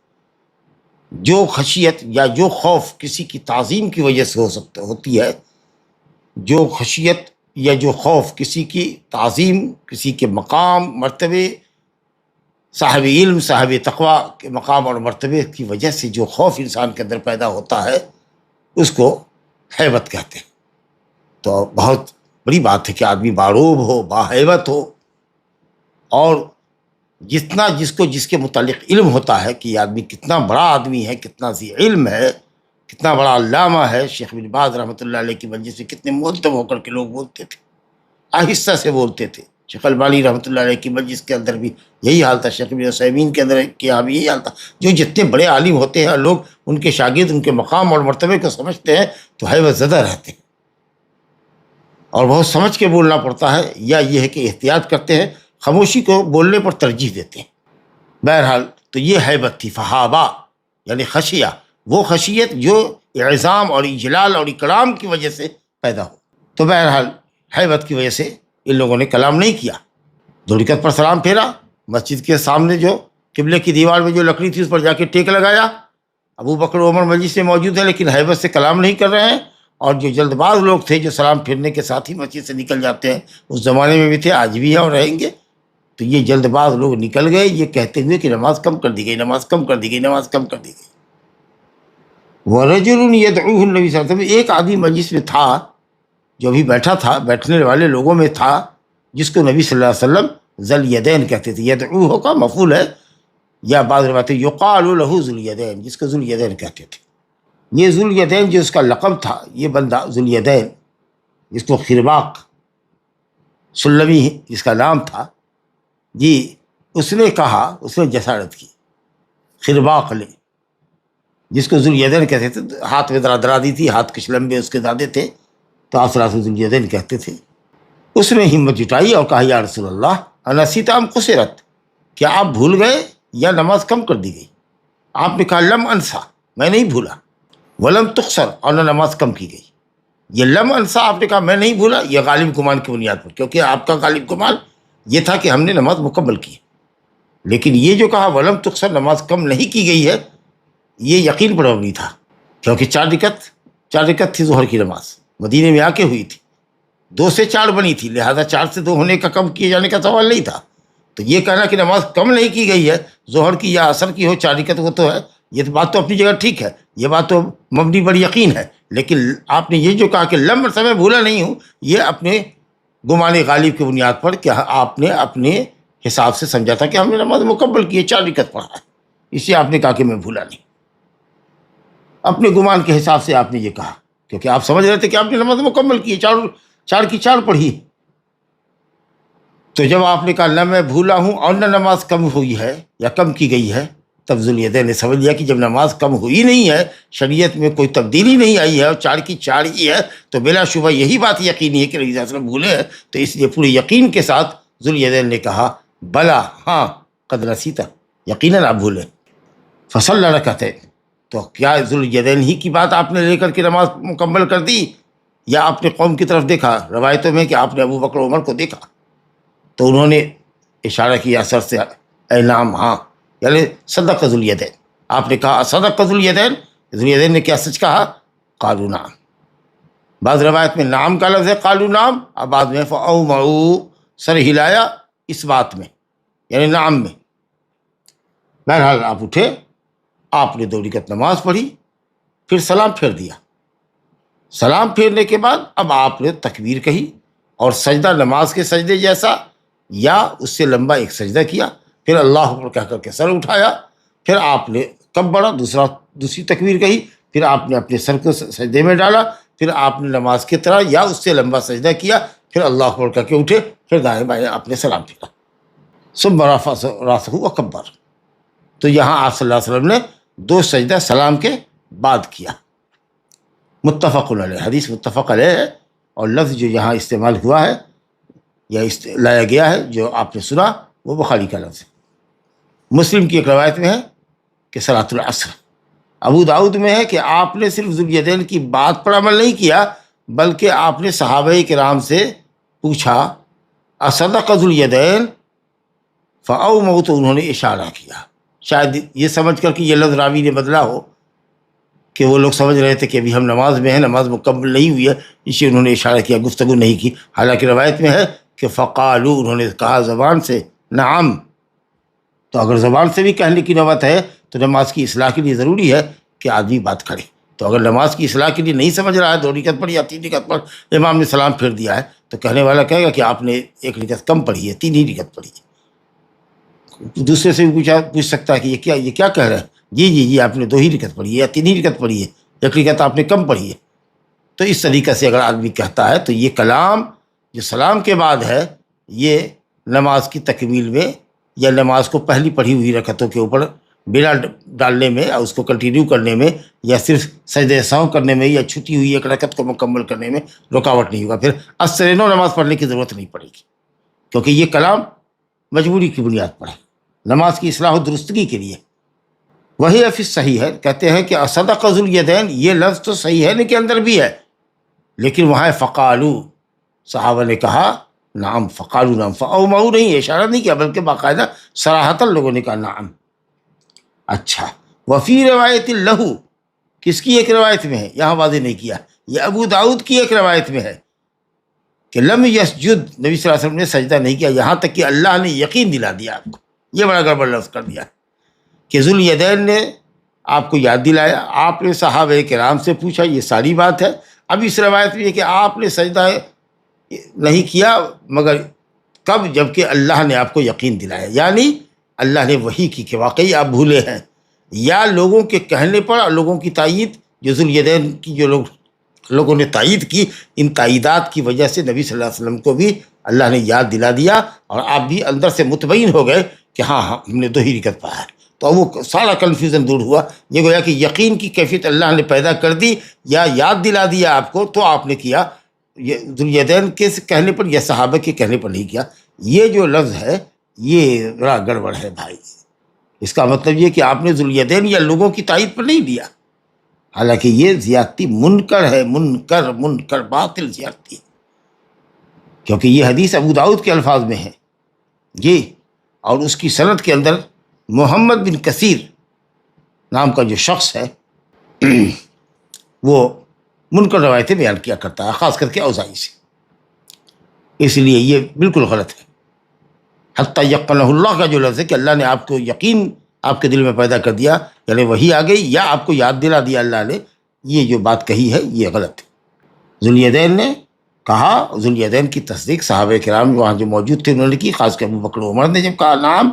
جو خشیت یا جو خوف کسی کی تعظیم کی وجہ سے ہوتی ہے، جو خشیت یا جو خوف کسی کی تعظیم، کسی کے مقام، مرتبے، صاحب علم، صاحب تقویٰ کے مقام اور مرتبے کی وجہ سے جو خوف انسان کے اندر پیدا ہوتا ہے، اس کو ہیبت کہتے ہیں۔ تو بہت بڑی بات ہے کہ آدمی باروب ہو، باہیبت ہو، اور جتنا جس کے متعلق علم ہوتا ہے کہ یہ آدمی کتنا بڑا آدمی ہے، کتنا ذی علم ہے، کتنا بڑا علامہ ہے۔ شیخ بن باز رحمۃ اللہ علیہ کی مجلس میں کتنے مؤدب ہو کر کے لوگ بولتے تھے، آہستہ سے بولتے تھے۔ شیخ البانی رحمۃ اللہ علیہ کی مجلس کے اندر بھی یہی حال تھا، شیخ ابن عثیمین کے اندر کے یہاں بھی یہی حال تھا۔ جو جتنے بڑے عالم ہوتے ہیں، لوگ ان کے شاگرد ان کے مقام اور مرتبے کو سمجھتے ہیں تو ہیبت زدہ رہتے ہیں، اور بہت سمجھ کے بولنا پڑتا ہے، یا یہ ہے کہ احتیاط کرتے ہیں، خاموشی کو بولنے پر ترجیح دیتے ہیں۔ بہرحال تو یہ حیبت تھی، فہابا یعنی خشیہ، وہ خشیت جو اعظام اور اجلال اور اکرام کی وجہ سے پیدا ہو۔ تو بہرحال حیبت کی وجہ سے ان لوگوں نے کلام نہیں کیا، 2 رکعت پر سلام پھیرا، مسجد کے سامنے جو قبلے کی دیوار میں جو لکڑی تھی اس پر جا کے ٹیک لگایا۔ ابو بکر و عمر مجلس میں موجود ہیں لیکن حیبت سے کلام نہیں کر رہے ہیں، اور جو جلد باز لوگ تھے جو سلام پھیرنے کے ساتھ ہی مسجد سے نکل جاتے ہیں، اس زمانے میں بھی تھے، آج بھی ہیں اور رہیں گے، تو یہ جلد باز لوگ نکل گئے یہ کہتے ہوئے کہ نماز کم کر دی گئی، نماز کم کر دی گئی، نماز کم کر دی گئی۔ وَرَجُلٌ يَدْعُوهُ النبی صلی اللہ علیہ وسلم، ایک آدمی مجلس میں تھا جو بھی بیٹھا تھا، بیٹھنے والے لوگوں میں تھا، جس کو نبی صلی اللہ علیہ وسلم ذل یدین کہتے تھے۔ یدعوہ کا مفعول ہے، یا بعض روایتیں یقال لہ ذل یدین، جس کو ذل یدین کہتے تھے۔ یہ ذل یدین جو اس کا لقب تھا، یہ بندہ ذل یدین جس کو خرباق سلمی جس کا نام تھا، جی اس نے کہا، اس نے جسارت کی، خرباق نے جس کو ذل یدین کہتے تھے، ہاتھ میں درادی تھی، ہاتھ کچھ لمبے اس کے دادے تھے، تو آپ صلی اللہ علیہ وسلم ذل یدین کہتے تھے۔ اس نے ہمت جٹائی اور کہا یا رسول اللہ انسیت ام قصرت، کیا آپ بھول گئے یا نماز کم کر دی گئی؟ آپ نے کہا لم انسا، میں نہیں بھولا، ولم تقصر، اور نہ نماز کم کی گئی۔ یہ لم انسا آپ نے کہا میں نہیں بھولا، یہ غالب گمان کی بنیاد پر، کیونکہ آپ کا غالب گمان یہ تھا کہ ہم نے نماز مکمل کی، لیکن یہ جو کہا ولم تقصر، نماز کم نہیں کی گئی ہے، یہ یقین پر مبنی تھا، کیونکہ 4 رکعت تھی ظہر کی نماز، مدینے میں آ کے ہوئی تھی، 2 سے 4 بنی تھی، لہذا 4 سے 2 ہونے کا کم کیے جانے کا سوال نہیں تھا۔ تو یہ کہنا کہ نماز کم نہیں کی گئی ہے، ظہر کی یا عصر کی ہو، 4 رکعت وہ تو ہے، یہ بات تو اپنی جگہ ٹھیک ہے، یہ بات تو مبنی پر یقین ہے، لیکن آپ نے یہ جو کہا کہ لم سے میں بھولا نہیں ہوں، یہ اپنے گمان غالب کی بنیاد پر کہ آپ نے اپنے حساب سے سمجھا تھا کہ ہم نے نماز مکمل کی ہے، 4 رکعت پڑھا ہے، اس لیے آپ نے کہا کہ میں بھولا نہیں، اپنے گمان کے حساب سے آپ نے یہ کہا، کیونکہ آپ سمجھ رہے تھے کہ آپ نے نماز مکمل کی ہے، 4 کی 4 پڑھی۔ تو جب آپ نے کہا نہ میں بھولا ہوں اور نہ نماز کم ہوئی ہے یا کم کی گئی ہے، تب ذل یدین نے سمجھ لیا کہ جب نماز کم ہوئی نہیں ہے، شریعت میں کوئی تبدیلی نہیں آئی ہے اور 4 کی 4 ہی ہے، تو بلا شبہ یہی بات یقینی ہے کہ نبی صلی اللہ علیہ وسلم بھولے ہیں، تو اس لیے پورے یقین کے ساتھ ذل یدین نے کہا بلا ہاں قد نسیتا، یقیناً آپ بھولے، فصلی رکعتین، تو کیا ذل یدین ہی کی بات آپ نے لے کر کے نماز مکمل کر دی، یا آپ نے قوم کی طرف دیکھا؟ روایتوں میں کہ آپ نے ابو بکر عمر کو دیکھا تو انہوں نے اشارہ کیا سر سے، اے نام ہاں، یعنی صدق ذل یدین، آپ نے کہا صدق ذل یدین، ذل یدین نے کیا سچ کہا؟ قالوا نعم، بعض روایت میں نام کا لفظ ہے قالوا نعم، اور بعض میں فاومعوا، سر ہلایا اس بات میں یعنی نعم میں۔ بہرحال آپ اٹھے، آپ نے 2 رکعت نماز پڑھی، پھر سلام پھیر دیا، سلام پھیرنے کے بعد اب آپ نے تکبیر کہی اور سجدہ نماز کے سجدے جیسا یا اس سے لمبا ایک سجدہ کیا، پھر اللہ اکبر کہہ کر کے سر اٹھایا، پھر آپ نے کبڑا، دوسری تکبیر کہی، پھر آپ نے اپنے سر کو سجدے میں ڈالا، پھر آپ نے نماز کی طرح یا اس سے لمبا سجدہ کیا، پھر اللہ اکبر کہہ کے اٹھے، پھر دائیں بائیں آپ نے سلام پھیرا، ثم رفع راسہ وکبر۔ تو یہاں آپ صلی اللہ علیہ وسلم نے 2 سجدہ سلام کے بعد کیا۔ متفق علیہ، حدیث متفق علیہ ہے، اور لفظ جو یہاں استعمال ہوا ہے یا لایا گیا ہے جو آپ نے سنا وہ بخاری کا لفظ ہے۔ مسلم کی ایک روایت میں ہے کہ صلاۃ العصر، ابو داؤد میں ہے کہ آپ نے صرف ذل یدین کی بات پر عمل نہیں کیا بلکہ آپ نے صحابہ کرام سے پوچھا اصدق ذل یدین، فاومعوا، تو انہوں نے اشارہ کیا، شاید یہ سمجھ کر کہ یہ لفظ راوی نے بدلا ہو کہ وہ لوگ سمجھ رہے تھے کہ ابھی ہم نماز میں ہیں، نماز مکمل نہیں ہوئی ہے، اس لیے انہوں نے اشارہ کیا، گفتگو نہیں کی۔ حالانکہ روایت میں ہے کہ فقالو، انہوں نے کہا زبان سے نعم۔ تو اگر زبان سے بھی کہنے کی نوبت ہے تو نماز کی اصلاح کے لیے ضروری ہے کہ آدمی بات کرے۔ تو اگر نماز کی اصلاح کے لیے نہیں سمجھ رہا ہے، 2 رکعت پڑھی یا 3 رکعت پڑھ، امام نے سلام پھیر دیا ہے، تو کہنے والا کہے گا کہ آپ نے 1 رکعت کم پڑھی ہے، 3 ہی رکعت پڑھی ہے۔ دوسرے سے بھی پوچھ سکتا ہے کہ یہ کیا کہہ رہے ہیں؟ جی آپ نے 2 ہی رکعت پڑھی ہے یا 3 ہی رکعت پڑھی ہے، 1 رکعت آپ نے کم پڑھی ہے۔ تو اس طریقے سے اگر آدمی کہتا ہے تو یہ کلام جو سلام کے بعد ہے، یہ نماز کی تکمیل میں یا نماز کو پہلی پڑھی ہوئی رکعتوں کے اوپر بنا ڈالنے میں اور اس کو کنٹینیو کرنے میں یا صرف سجدہ سہو کرنے میں یا چھٹی ہوئی 1 رکعت کو مکمل کرنے میں رکاوٹ نہیں ہوگا، پھر اثر نو نماز پڑھنے کی ضرورت نہیں پڑے گی، کیونکہ یہ کلام مجبوری کی بنیاد پر ہے۔ نماز کی اصلاح و درستگی کے لیے. وہی فی الصحیح ہے، کہتے ہیں کہ صدق ذو الیدین، یہ لفظ تو صحیح ہے کے اندر بھی ہے، لیکن وہاں فقالو، صحابہ نے کہا نعم، فقالو نعم، فاومعوا نہیں، اشارہ نہیں کیا بلکہ باقاعدہ صراحتاً لوگوں نے کہا نعم. اچھا، وفی روایت لہو، کس کی ایک روایت میں ہے، یہاں واضح نہیں کیا، یہ ابو داؤد کی ایک روایت میں ہے کہ لم یسجد، نبی صلی اللہ علیہ وسلم نے سجدہ نہیں کیا، یہاں تک کہ اللہ نے یقین دلا دیا آپ کو. یہ بڑا گڑبڑ لفظ کر دیا کہ ذو الیدین نے آپ کو یاد دلایا، آپ نے صحابہ کرام سے پوچھا، یہ ساری بات ہے. اب اس روایت میں یہ کہ آپ نے سجدہ نہیں کیا مگر کب، جبکہ اللہ نے آپ کو یقین دلایا، یعنی اللہ نے وحی کی کہ واقعی آپ بھولے ہیں، یا لوگوں کے کہنے پر اور لوگوں کی تائید، جو ذو الیدین کی جو لوگوں نے تائید کی، ان تائیدات کی وجہ سے نبی صلی اللہ علیہ وسلم کو بھی اللہ نے یاد دلا دیا اور آپ بھی اندر سے مطمئن ہو گئے کہ ہاں ہم نے 2 ہی رکعت پڑھا ہے. تو وہ سارا کنفیوژن دور ہوا. یہ گویا کہ یقین کی کیفیت اللہ نے پیدا کر دی یا یاد دلا دیا آپ کو، تو آپ نے کیا. یہ ذو الیدین کے کہنے پر یا صحابہ کے کہنے پر نہیں کیا. یہ جو لفظ ہے یہ بڑا گڑبڑ ہے بھائی. اس کا مطلب یہ کہ آپ نے ذو الیدین یا لوگوں کی تائید پر نہیں دیا، حالانکہ یہ زیادتی منکر ہے، منکر باطل زیادتی، کیونکہ یہ حدیث ابو داؤد کے الفاظ میں ہے جی، اور اس کی سند کے اندر محمد بن کثیر نام کا جو شخص ہے وہ منکر روایتیں بیان کیا کرتا ہے، خاص کر کے اوزاعی سے. اس لیے یہ بالکل غلط ہے. حتیٰ یقنہ اللہ کا جو لفظ ہے کہ اللہ نے آپ کو یقین آپ کے دل میں پیدا کر دیا، یعنی وہی آ گئی یا آپ کو یاد دلا دیا اللہ نے، یہ جو بات کہی ہے یہ غلط ہے. ذو الیدین نے کہا، ذو الیدین کی تصدیق صحابہ کرام وہاں جو موجود تھے انہوں نے کی، خاص کر ابو بکر و عمر نے جب کہا نام،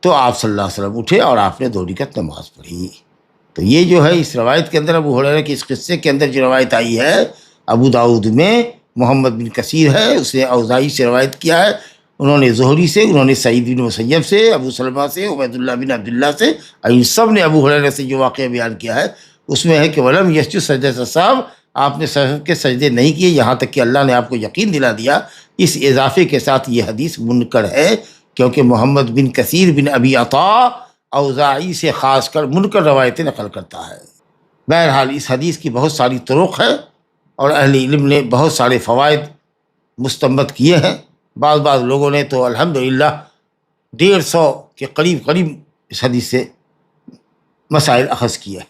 تو آپ صلی اللہ علیہ وسلم اٹھے اور آپ نے 2 رکعت نماز پڑھی. تو یہ جو ہے اس روایت کے اندر ابو ہریرہ کی اس قصے کے اندر جو روایت آئی ہے ابو داؤد میں، محمد بن کثیر ہے، اس نے اوزاعی سے روایت کیا ہے، انہوں نے زہری سے، انہوں نے سعید بن مسیب سے، ابو سلمہ سے، عبید اللہ بن عبداللہ سے، اور ان سب نے ابو ہریرہ سے جو واقعہ بیان کیا ہے اس میں ہے کہ ولم یسجد سجدۃ السہو، آپ نے سہو کے سجدے نہیں کیے یہاں تک کہ اللہ نے آپ کو یقین دلا دیا. اس اضافے کے ساتھ یہ حدیث منکر ہے، کیونکہ محمد بن کثیر بن ابی عطا اوزاعی سے خاص کر منکر روایتیں نقل کرتا ہے. بہرحال اس حدیث کی بہت ساری طرق ہے اور اہل علم نے بہت سارے فوائد مستنبط کیے ہیں. بعض لوگوں نے تو الحمدللہ 150 کے قریب اس حدیث سے مسائل اخذ کیا.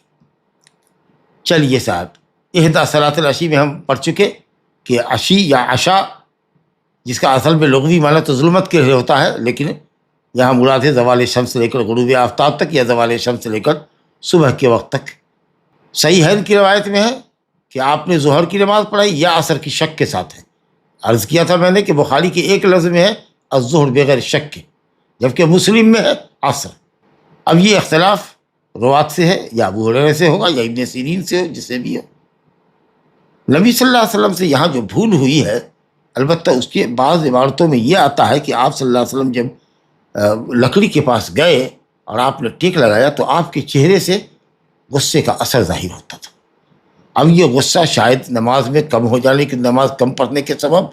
چلیے صاحب، احدی صلاۃ العشی میں ہم پڑھ چکے کہ عشی یا عشاء، جس کا اصل میں لغوی معنی تو ظلمت کے لیے ہوتا ہے، لیکن یہاں مراد ہے زوال شمس سے لے کر غروب آفتاب تک، یا زوال شمس سے لے کر صبح کے وقت تک. صحیح ہے کی روایت میں ہے کہ آپ نے ظہر کی نماز پڑھائی یا عصر کی شک کے ساتھ ہے. عرض کیا تھا میں نے کہ بخاری کے ایک لفظ میں ہے الظہر بغیر شک کے، جبکہ مسلم میں ہے عصر. اب یہ اختلاف روات سے ہے، یا ابو ہریرہ سے ہوگا یا ابن سیرین سے ہو، جس سے بھی ہو. نبی صلی اللہ علیہ وسلم سے یہاں جو بھول ہوئی ہے، البتہ اس کے بعض عبارتوں میں یہ آتا ہے کہ آپ صلی اللہ علیہ وسلم جب لکڑی کے پاس گئے اور آپ نے ٹیک لگایا تو آپ کے چہرے سے غصے کا اثر ظاہر ہوتا تھا. اب یہ غصہ شاید نماز میں کم ہو جانے کی، نماز کم پڑھنے کے سبب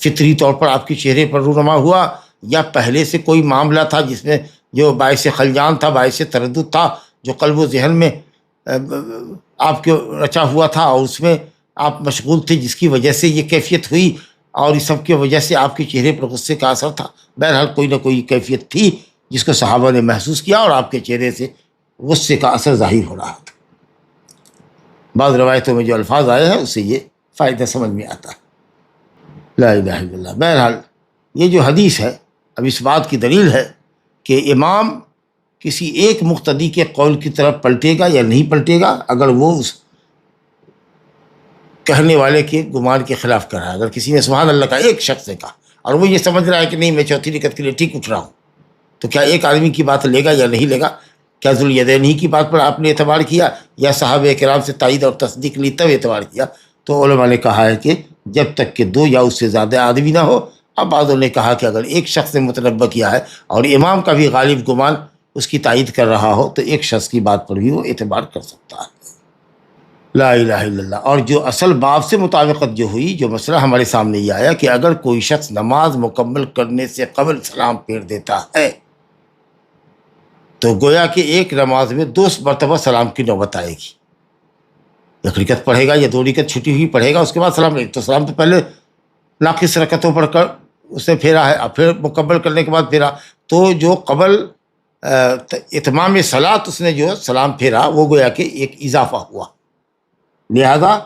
فطری طور پر آپ کے چہرے پر رونما ہوا، یا پہلے سے کوئی معاملہ تھا جس میں جو باعث خلجان تھا، باعث تردد تھا، جو قلب و ذہن میں آپ کے رچا ہوا تھا اور اس میں آپ مشغول تھے، جس کی وجہ سے یہ کیفیت ہوئی، اور اس سب کی وجہ سے آپ کے چہرے پر غصے کا اثر تھا. بہرحال کوئی نہ کوئی کیفیت تھی جس کو صحابہ نے محسوس کیا اور آپ کے چہرے سے غصے کا اثر ظاہر ہو رہا تھا. بعض روایتوں میں جو الفاظ آئے ہیں اس سے یہ فائدہ سمجھ میں آتا ہے. لا الہ الا اللہ. بہرحال یہ جو حدیث ہے اب اس بات کی دلیل ہے کہ امام کسی ایک مقتدی کے قول کی طرف پلٹے گا یا نہیں پلٹے گا اگر وہ اس کہنے والے کے گمان کے خلاف کر رہا ہے. اگر کسی نے سبحان اللہ کا ایک شخص نے کہا اور وہ یہ سمجھ رہا ہے کہ نہیں میں چوتھی رکعت کے لیے ٹھیک اٹھ رہا ہوں، تو کیا ایک آدمی کی بات لے گا یا نہیں لے گا؟ کیا ذو الیدین ہی کی بات پر آپ نے اعتبار کیا یا صحابہ کرام سے تائید اور تصدیق لی تب اعتبار کیا؟ تو علماء نے کہا ہے کہ جب تک کہ 2 یا اس سے زیادہ آدمی نہ ہو. اب بعضوں نے کہا کہ اگر ایک شخص نے متنبہ کیا ہے اور امام کا بھی غالب گمان اس کی تائید کر رہا ہو تو ایک شخص کی بات پر بھی وہ اعتبار کر سکتا ہے. لا الہ الا اللہ. اور جو اصل باب سے مطابقت جو ہوئی، جو مسئلہ ہمارے سامنے یہ آیا کہ اگر کوئی شخص نماز مکمل کرنے سے قبل سلام پھیر دیتا ہے تو گویا کہ ایک نماز میں 2 مرتبہ سلام کی نوبت آئے گی. 1 رکعت پڑھے گا یا 2 رکعت چھٹی ہوئی پڑھے گا, اس کے بعد سلام نہیں. تو سلام تو پہلے ناقص رکعتوں پڑھ کر اس نے پھیرا ہے, اب پھر مکمل کرنے کے بعد پھیرا. تو جو قبل اتمام صلاۃ اس نے جو سلام پھیرا وہ گویا کہ ایک اضافہ ہوا. لہذا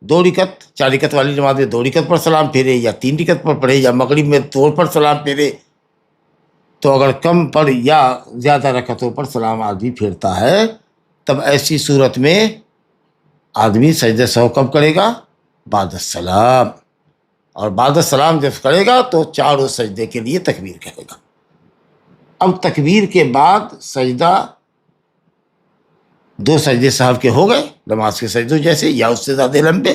2 رکعت 4 رکعت والی نماز میں 2 رکعت پر سلام پھیرے یا 3 رکعت پر پڑھے یا مغرب میں 2 پر سلام پھیرے, تو اگر کم پر یا زیادہ رکعتوں پر سلام آدمی پھیرتا ہے تب ایسی صورت میں آدمی سجدہ سہو کب کرے گا؟ بعد السلام. اور بعد السلام جب کرے گا تو 4 سجدے کے لیے تکبیر کرے گا. اب تکبیر کے بعد سجدہ 2 سجدے سہو کے ہو گئے نماز کے سجدوں جیسے یا اس سے زیادہ لمبے.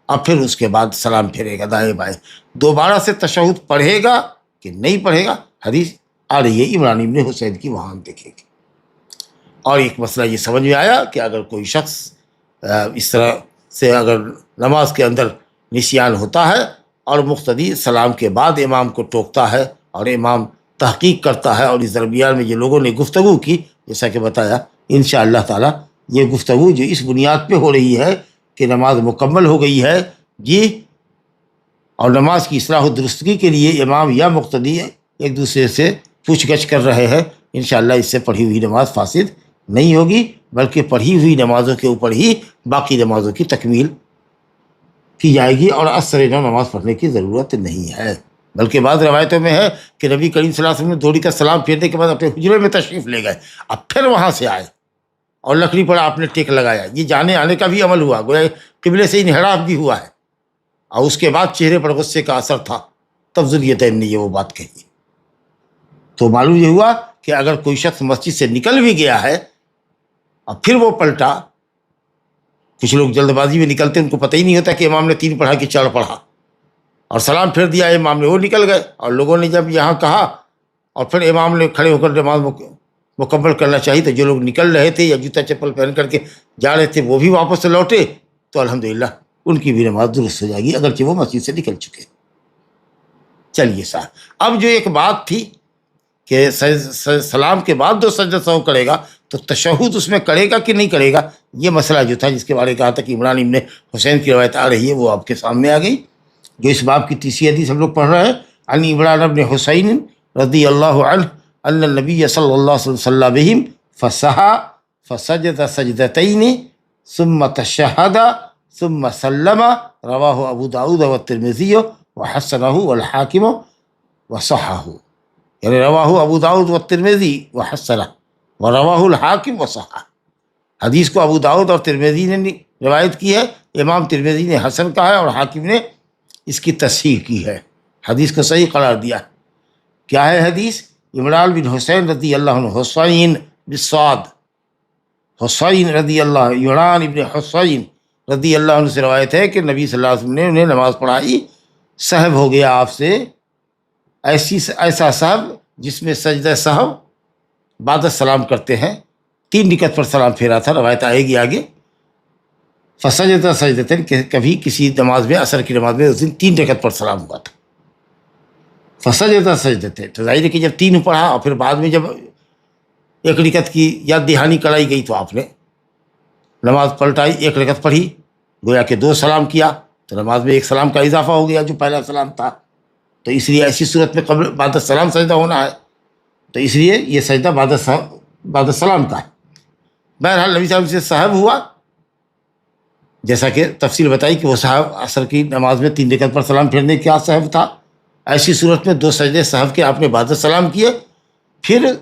اب پھر اس کے بعد سلام پھیرے گا دائیں بائیں. دوبارہ سے تشہد پڑھے گا کہ نہیں پڑھے گا, حدیث آ رہی ہے عمران ابن حسین کی, وہاں ہم دیکھیں گے. اور ایک مسئلہ یہ سمجھ میں آیا کہ اگر کوئی شخص اس طرح سے اگر نماز کے اندر نسیان ہوتا ہے اور مقتدی سلام کے بعد امام کو ٹوکتا ہے اور امام تحقیق کرتا ہے اور اس درمیان میں جو لوگوں نے گفتگو کی, جیسا کہ بتایا انشاءاللہ تعالی یہ گفتگو جو اس بنیاد پہ ہو رہی ہے کہ نماز مکمل ہو گئی ہے جی, اور نماز کی اصلاح و درستگی کے لیے امام یا مقتدی ایک دوسرے سے پوچھ گچھ کر رہے ہیں, انشاءاللہ اس سے پڑھی ہوئی نماز فاسد نہیں ہوگی, بلکہ پڑھی ہوئی نمازوں کے اوپر ہی باقی نمازوں کی تکمیل کی جائے گی اور اثر نماز پڑھنے کی ضرورت نہیں ہے. بلکہ بعض روایتوں میں ہے کہ نبی کریم صلی اللہ علیہ وسلم نے 2 رکعت سلام پھیرنے کے بعد اپنے حجرے میں تشریف لے گئے, اب پھر وہاں سے آئے اور لکڑی پر آپ نے ٹیک لگایا. یہ جانے آنے کا بھی عمل ہوا, گویا قبلے سے انحراف بھی ہوا ہے, اور اس کے بعد چہرے پر غصے کا اثر تھا, تب ذوالفقارین نے یہ وہ بات کہی. تو معلوم یہ ہوا کہ اگر کوئی شخص مسجد سے نکل بھی گیا ہے اور پھر وہ پلٹا, کچھ لوگ جلد بازی میں نکلتے ان کو پتہ ہی نہیں ہوتا کہ امام نے 3 پڑھا کہ 4 پڑھا, اور سلام پھیر دیا امام نے, وہ نکل گئے. اور لوگوں نے جب یہاں کہا اور پھر امام نے کھڑے ہو کر نماز مکمل کرنا چاہیے, تو جو لوگ نکل رہے تھے یا جوتا چپل پہن کر کے جا رہے تھے وہ بھی واپس سے لوٹے, تو الحمدللہ ان کی بھی نماز درست ہو جائے گی اگرچہ وہ مسجد سے نکل چکے. چلیے صاحب, اب جو ایک بات تھی کہ سلام کے بعد 2 سجدہ سہو کرے گا تو تشہد اس میں کرے گا کہ نہیں کرے گا, یہ مسئلہ جو تھا جس کے بارے میں کہا تھا کہ عمران ابن حسین کی روایت آ رہی ہے وہ آپ کے سامنے آ گئی, جو اس باب کی 3 حدیث ہم لوگ پڑھ رہے ہیں. عن عمران ابن حسین رضی اللہ عنہ ان النبی صلی اللہ علیہ وسلم صلی بہم فسحا فسجد سجدتین ثم تشہد ثم سلم, رواہ ابو داؤد والترمذی وحسنہ والحاکم وصححہ. یعنی رواہ ابو داؤد والترمذی وحسنہ ورواہ الحاکم وصححہ. حدیث کو ابو داؤد اور ترمذی نے روایت کی ہے, امام ترمذی نے حسن کہا ہے اور حاکم نے اس کی تصحیح کی ہے, حدیث کو صحیح قرار دیا. کیا ہے حدیث؟ عمران بن حسین رضی اللہ عنہ, حسین بالصاد, حسین رضی اللہ, عمران ابن حسین رضی اللہ عنہ سے روایت ہے کہ نبی صلی اللہ علیہ وسلم نے انہیں نماز پڑھائی, سہو ہو گیا آپ سے, ایسا سہو جس میں سجدہ سہو بعد السلام کرتے ہیں, 3 رکعت پر سلام پھیرا تھا, روایت آئے گی آگے. فسجد سجدتین, کبھی کسی نماز میں عصر کی نماز میں اس دن 3 رکعت پر سلام ہوا تھا. فسجد سجدتین, تو ظاہر ہے کہ جب 3 پڑھا اور پھر بعد میں جب 1 رکعت کی یاد دہانی کرائی گئی تو آپ نے نماز پلٹائی, 1 رکعت پڑھی, گویا کہ 2 سلام کیا, تو نماز میں 1 سلام کا اضافہ ہو گیا جو پہلا سلام تھا. تو اس لیے ایسی صورت میں قبل بعد السلام سجدہ ہونا ہے, تو اس لیے یہ سجدہ بعد السلام کا ہے. بہرحال نبی صلی اللہ علیہ وسلم سے صحب ہوا, جیسا کہ تفصیل بتائی کہ وہ صاحب عصر کی نماز میں 3 رکعت پر سلام پھیرنے کیا صحب تھا. ایسی صورت میں 2 سجدے صحب کے آپ نے بعد السلام کیے, پھر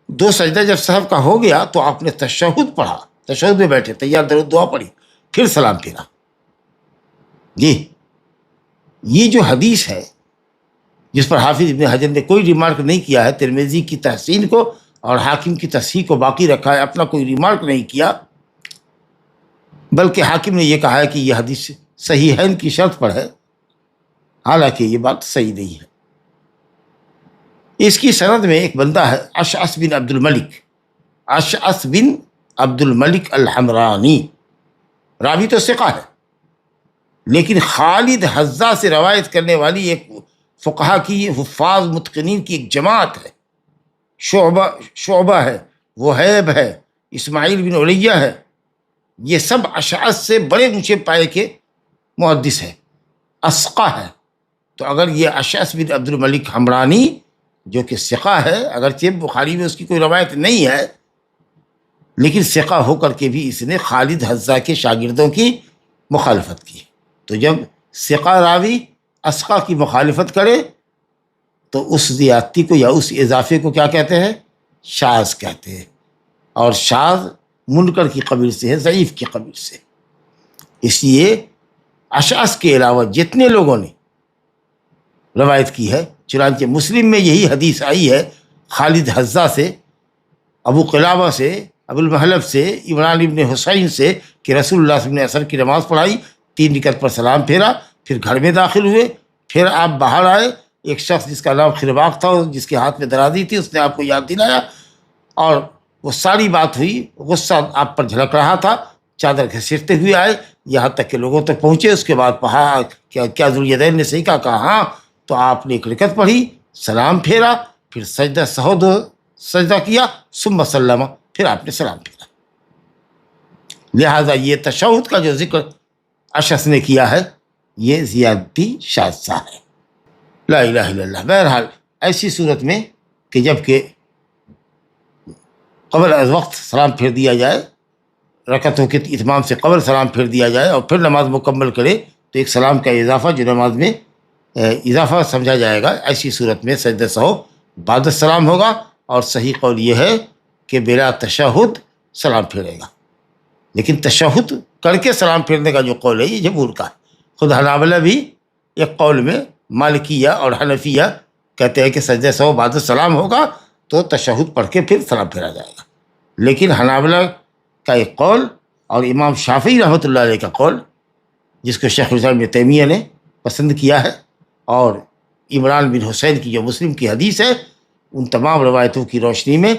2 سجدہ جب صحب کا ہو گیا تو آپ نے تشہد پڑھا, تشہد میں بیٹھے تیار درود دعا پڑھی, پھر سلام پھیرا. جی یہ جو حدیث ہے جس پر حافظ ابن حجر نے کوئی ریمارک نہیں کیا ہے, ترمذی کی تحسین کو اور حاکم کی تصحیح کو باقی رکھا ہے, اپنا کوئی ریمارک نہیں کیا, بلکہ حاکم نے یہ کہا ہے کہ یہ حدیث صحیحین کی شرط پر ہے, حالانکہ یہ بات صحیح نہیں ہے. اس کی سند میں ایک بندہ ہے اشعث بن عبد الملک, اشعث بن عبد الملک الحمرانی, راوی تو ثقہ ہے لیکن خالد حذا سے روایت کرنے والی ایک فقہا کی حفاظ متقنین کی ایک جماعت ہے, شعبہ ہے, وہیب ہے، اسماعیل بن علیہ ہے، یہ سب اشعث سے بڑے اونچے پائے کے محدث ہے، اسقا ہے۔ تو اگر یہ اشعث بن عبد الملک حمرانی جو کہ ثقہ ہے، اگرچہ بخاری میں اس کی کوئی روایت نہیں ہے، لیکن ثقہ ہو کر کے بھی اس نے خالد حذا کے شاگردوں کی مخالفت کی، تو جب ثقہ راوی اسقا کی مخالفت کرے تو اس زیادتی کو یا اس اضافے کو کیا کہتے ہیں؟ شاذ کہتے ہیں، اور شاذ منکر کی قبیل سے ہے، ضعیف کی قبیل سے۔ اس لیے اشعث کے علاوہ جتنے لوگوں نے روایت کی ہے، چنانچہ مسلم میں یہی حدیث آئی ہے خالد حذا سے، ابو قلابہ سے، ابو المحلب سے، عمران ابن حسین سے، کہ رسول اللہ صلی اللہ علیہ وسلم نے عصر کی نماز پڑھائی، 3 رکعت پر سلام پھیرا، پھر گھر میں داخل ہوئے، پھر آپ باہر آئے، ایک شخص جس کا نام خرباق تھا، جس کے ہاتھ میں درازی تھی، اس نے آپ کو یاد دلایا، اور وہ ساری بات ہوئی، غصہ آپ پر جھلک رہا تھا، چادر گھسیٹتے ہوئے آئے، یہاں تک کہ لوگوں تک پہنچے۔ اس کے بعد کیا ذوالیدین نے صحیح کہا ہاں، تو آپ نے 1 رکعت پڑھی، سلام پھیرا، پھر سجدہ سہو سجدہ کیا، ثم سلم، پھر آپ نے سلام پھیرا۔ لہذا یہ تشہد کا جو ذکر اشعث نے کیا ہے، یہ زیادتی شاذہ ہے، لا الہ الا اللہ۔ بہرحال ایسی صورت میں کہ جب کہ قبل از وقت سلام پھیر دیا جائے، رکعتوں کے اتمام سے قبل سلام پھیر دیا جائے اور پھر نماز مکمل کرے، تو ایک سلام کا اضافہ جو نماز میں اضافہ سمجھا جائے گا، ایسی صورت میں سجدہ سہو بعد السلام ہوگا، اور صحیح قول یہ ہے کہ بلا تشہد سلام پھیرے گا۔ لیکن تشہد کر کے سلام پھیرنے کا جو قول ہے یہ جمہور کا ہے۔ خود حنابلہ بھی ایک قول میں، مالکیہ اور حنفیہ کہتے ہیں کہ سجدہ سہو بعد السلام ہوگا تو تشہد پڑھ کے پھر سلام پھیرا جائے گا، لیکن حنابلہ کا ایک قول اور امام شافعی رحمۃ اللہ علیہ کا قول، جس کو شیخ الاسلام ابن تیمیہ نے پسند کیا ہے، اور عمران بن حسین کی جو مسلم کی حدیث ہے، ان تمام روایتوں کی روشنی میں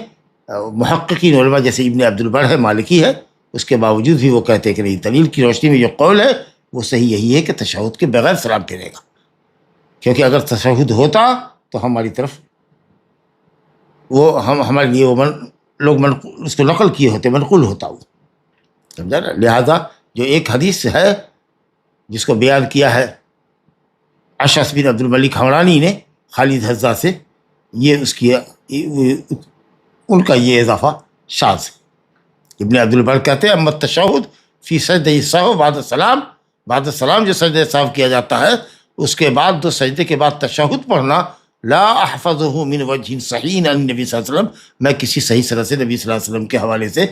محققین علماء جیسے ابن عبد البر ہے، مالکی ہے، اس کے باوجود بھی وہ کہتے ہیں کہ نہیں، دلیل کی روشنی میں جو قول ہے وہ صحیح یہی ہے کہ تشہد کے بغیر سلام پھیرے گا، کیونکہ اگر تشہد ہوتا تو ہماری طرف وہ ہمارے لیے وہ لوگ اس کو نقل کیے ہوتے، منقول ہوتا وہ، سمجھا نا۔ لہذا جو ایک حدیث ہے جس کو بیان کیا ہے اشعث بن عبد الملک حمرانی نے خالد حذا سے، یہ اس کی ان کا یہ اضافہ شاذ ہے۔ ابن عبد البر کہتے ہیں اما التشہد فی سجدہ السہو بعد السلام جو سجدہ سہو کیا جاتا ہے، اس کے بعد 2 سجدے کے بعد تشہد پڑھنا، لا احفظہ من وجہ صحیح عن نبی صلی اللہ علیہ وسلم، میں کسی صحیح صنعت سے نبی صلی اللہ علیہ وسلم کے حوالے سے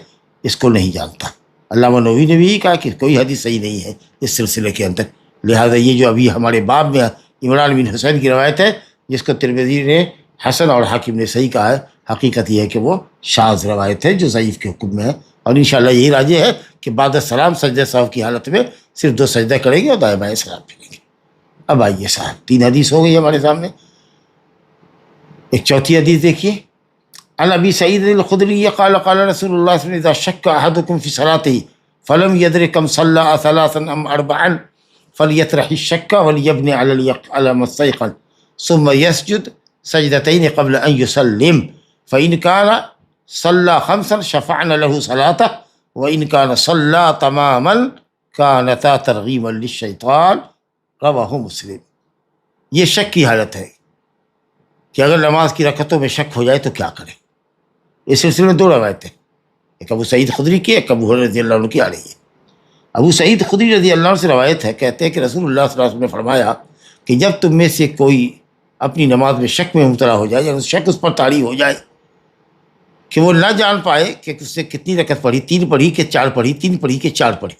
اس کو نہیں جانتا۔ علامہ نووی نے بھی کہا کہ کوئی حدیث صحیح نہیں ہے اس سلسلے کے اندر، لہذا یہ جو ابھی ہمارے باب میں عمران بن حسین کی روایت ہے، جس کو ترمذی نے حسن اور حاکم نے صحیح کہا ہے، حقیقت یہ ہے کہ وہ شاذ روایت ہے جو ضعیف کے حکم میں ہے، اور انشاءاللہ یہی راجح ہے کہ بعد السلام سجدہ سہو کی حالت میں صرف 2 سجدہ کریں گے اور دائیں بائیں سلام پھیریں گے۔ اب آئیے صاحب، 3 حدیث ہو گئی ہمارے سامنے، ایک چوتھی حدیث دیکھیے۔ عن ابی سعید الخدری قال قال رسول اللہ صلی اللہ علیہ وسلم اذا شک احدکم فی صلاته فلم يدر كم صلى 3 ام 4 فليطرح الشك وليبني على ما استيقن ثم يسجد سجدتين قبل ان يسلم فان كان صلى 5 شفعنا له صلاته وان كان صلى تماما كانتا ترغيما للشيطان رواہ مسلم۔ یہ شک کی حالت ہے کہ اگر نماز کی رکعتوں میں شک ہو جائے تو کیا کرے۔ اس سلسلے میں 2 روایتیں، ایک ابو سعید خدری کی، ایک ابو ہریرہ رضی اللہ عنہ کی آ رہی ہے۔ ابو سعید خدری رضی اللہ عنہ سے روایت ہے، کہتے ہیں کہ رسول اللہ صلی اللہ علیہ وسلم نے فرمایا کہ جب تم میں سے کوئی اپنی نماز میں شک میں مبتلا ہو جائے، یا شک اس پر طاری ہو جائے کہ وہ نہ جان پائے کہ اس نے کتنی رکعت پڑھی، 3 پڑھی کہ 4 پڑھی، 3 پڑھی کہ 4 پڑھی،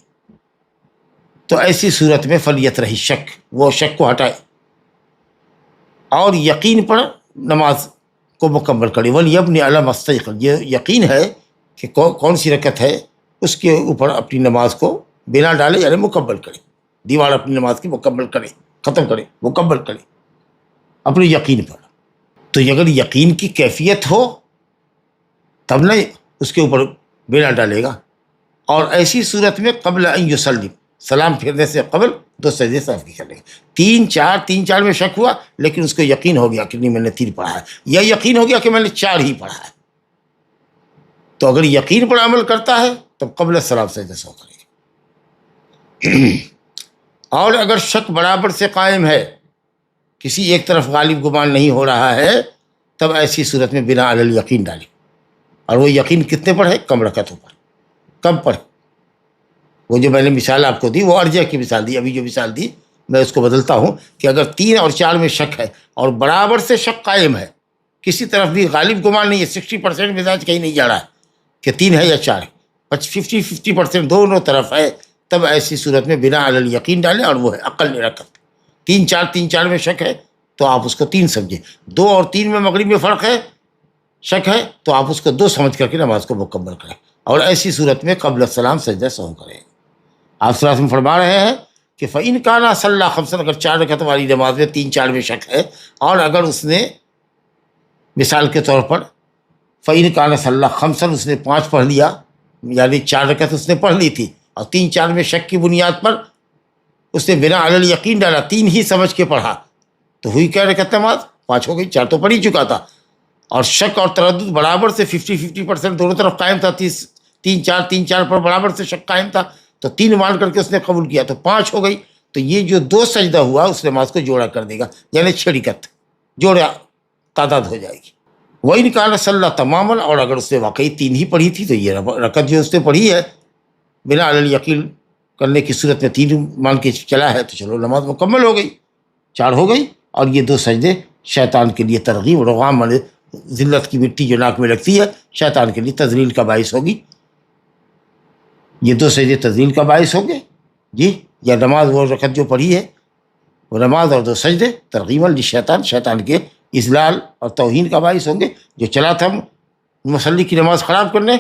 تو ایسی صورت میں فلیطرح الشک، وہ شک کو ہٹائے اور یقین پر نماز کو مکمل کرے۔ ولیبنی علی ما استیقن، یہ یقین ہے کہ کون سی رکعت ہے، اس کے اوپر اپنی نماز کو بنا ڈالے، یعنی مکمل کرے، دیوار اپنی نماز کی مکمل کرے، ختم کرے، مکمل کرے اپنے یقین پر۔ تو اگر یقین کی کیفیت ہو تب نہ اس کے اوپر بنا ڈالے گا، اور ایسی صورت میں قبل ان یسلم، سلام پھیرنے سے قبل 2 سجدے سہو کی کرے گا۔ 3 4 میں شک ہوا، لیکن اس کو یقین ہو گیا کہ نہیں میں نے 3 پڑھا ہے، یا یقین ہو گیا کہ میں نے 4 ہی پڑھا ہے، تو اگر یقین پر عمل کرتا ہے تب قبل السلام سجدہ سہو کرے گا، اور اگر شک برابر سے قائم ہے، کسی ایک طرف غالب گمان نہیں ہو رہا ہے، تب ایسی صورت میں بنا علی الیقین ڈالے، اور وہ یقین کتنے پر ہے؟ کم رکعتوں پر۔ کم پر؟ وہ جو میں نے مثال آپ کو دی وہ ارجح کی مثال دی، ابھی جو مثال دی میں اس کو بدلتا ہوں کہ اگر 3 اور 4 میں شک ہے اور برابر سے شک قائم ہے، کسی طرف بھی غالب گمان نہیں ہے، 60% مزاج کہیں نہیں جا رہا ہے کہ 3 ہے یا 4 ہے، 50% دونوں طرف ہے، تب ایسی صورت میں بنا علی الیقین ڈالیں، اور وہ ہے اقل رکعت۔ 3 میں شک ہے تو آپ اس کو 3 سمجھیں، 2 اور 3 میں مغرب میں فرق ہے، شک ہے تو آپ اس کو 2 سمجھ کر کے نماز کو مکمل کریں، اور ایسی صورت میں قبل السلام سجدہ سہو کریں۔ آپ صلی اللہ علیہ وسلم فرما رہے ہیں کہ فَإِنْ كَانَ صَلَّى خَمْسًا، اگر 4 رکعت والی نماز میں 3-4 میں شک ہے، اور اگر اس نے مثال کے طور پر فَإِنْ كَانَ صَلَّى خَمْسًا اس نے 5 پڑھ لیا، یعنی 4 رکعت اس نے پڑھ لی تھی، اور 3-4 میں شک کی بنیاد پر اس نے بنا علی الیقین ڈالا، 3 ہی سمجھ کے پڑھا، تو ہوئی کیا رکعت نماز؟ 5 ہو گئی، 4 تو پڑھ ہی چکا تھا، اور شک اور تردد برابر سے 50% دونوں طرف قائم تھا، 3-4 پر برابر سے شک قائم تھا، تو 3 مان کر کے اس نے قبول کیا تو 5 ہو گئی، تو یہ جو 2 سجدہ ہوا اس نماز کو جوڑا کر دے گا، یعنی 6 رکعت جوڑا تعداد ہو جائے گی۔ وَإِنْ كَانَ صَلَّى تَمَامًا، اور اگر اس نے واقعی 3 ہی پڑھی تھی تو یہ رکعت جو اس نے پڑھی ہے بنا علی الیقین کرنے کی صورت میں 3 مان کے چلا ہے، تو چلو نماز مکمل ہو گئی، 4 ہو گئی، اور یہ 2 سجدے شیطان کے لیے ترغیب، رغام ذلت کی مٹی جو ناک میں لگتی ہے شیطان کے لیے تذلیل کا باعث ہوگی، یہ 2 سجدے تذلیل کا باعث ہوں گے جی، یا نماز وہ رکعت جو پڑھی ہے وہ نماز اور 2 سجدے ترغیب للشیطان، شیطان کے اذلال اور توہین کا باعث ہوں گے، جو چلا تھا مصلی کی نماز خراب کرنے،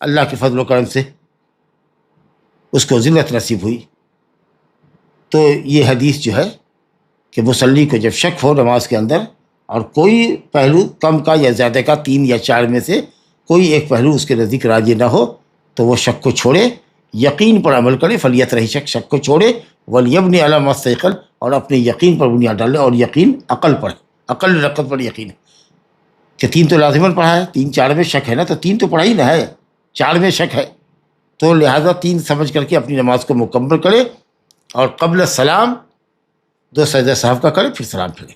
اللہ کے فضل و کرم سے اس کو ذلت نصیب ہوئی۔ تو یہ حدیث جو ہے کہ مصلی کو جب شک ہو نماز کے اندر اور کوئی پہلو کم کا یا زیادہ کا 3 یا 4 میں سے کوئی ایک پہلو اس کے نزدیک راجی نہ ہو، تو وہ شک کو چھوڑے، یقین پر عمل کرے، فلیت رہی شک کو چھوڑے، ولیبنی علی ما استیقن، اور اپنے یقین پر بنیاد ڈالے، اور یقین عقل پر، عقل رکعت پر یقین ہے کہ 3 تو لازماً پڑھا ہے، 3-4 میں شک ہے نا، تو 3 تو پڑھا ہی نہ ہے، 4 میں شک ہے، تو لہٰذا 3 سمجھ کر کے اپنی نماز کو مکمل کرے، اور قبل السلام 2 سجدہ سہو کا کرے، پھر سلام پھیرے۔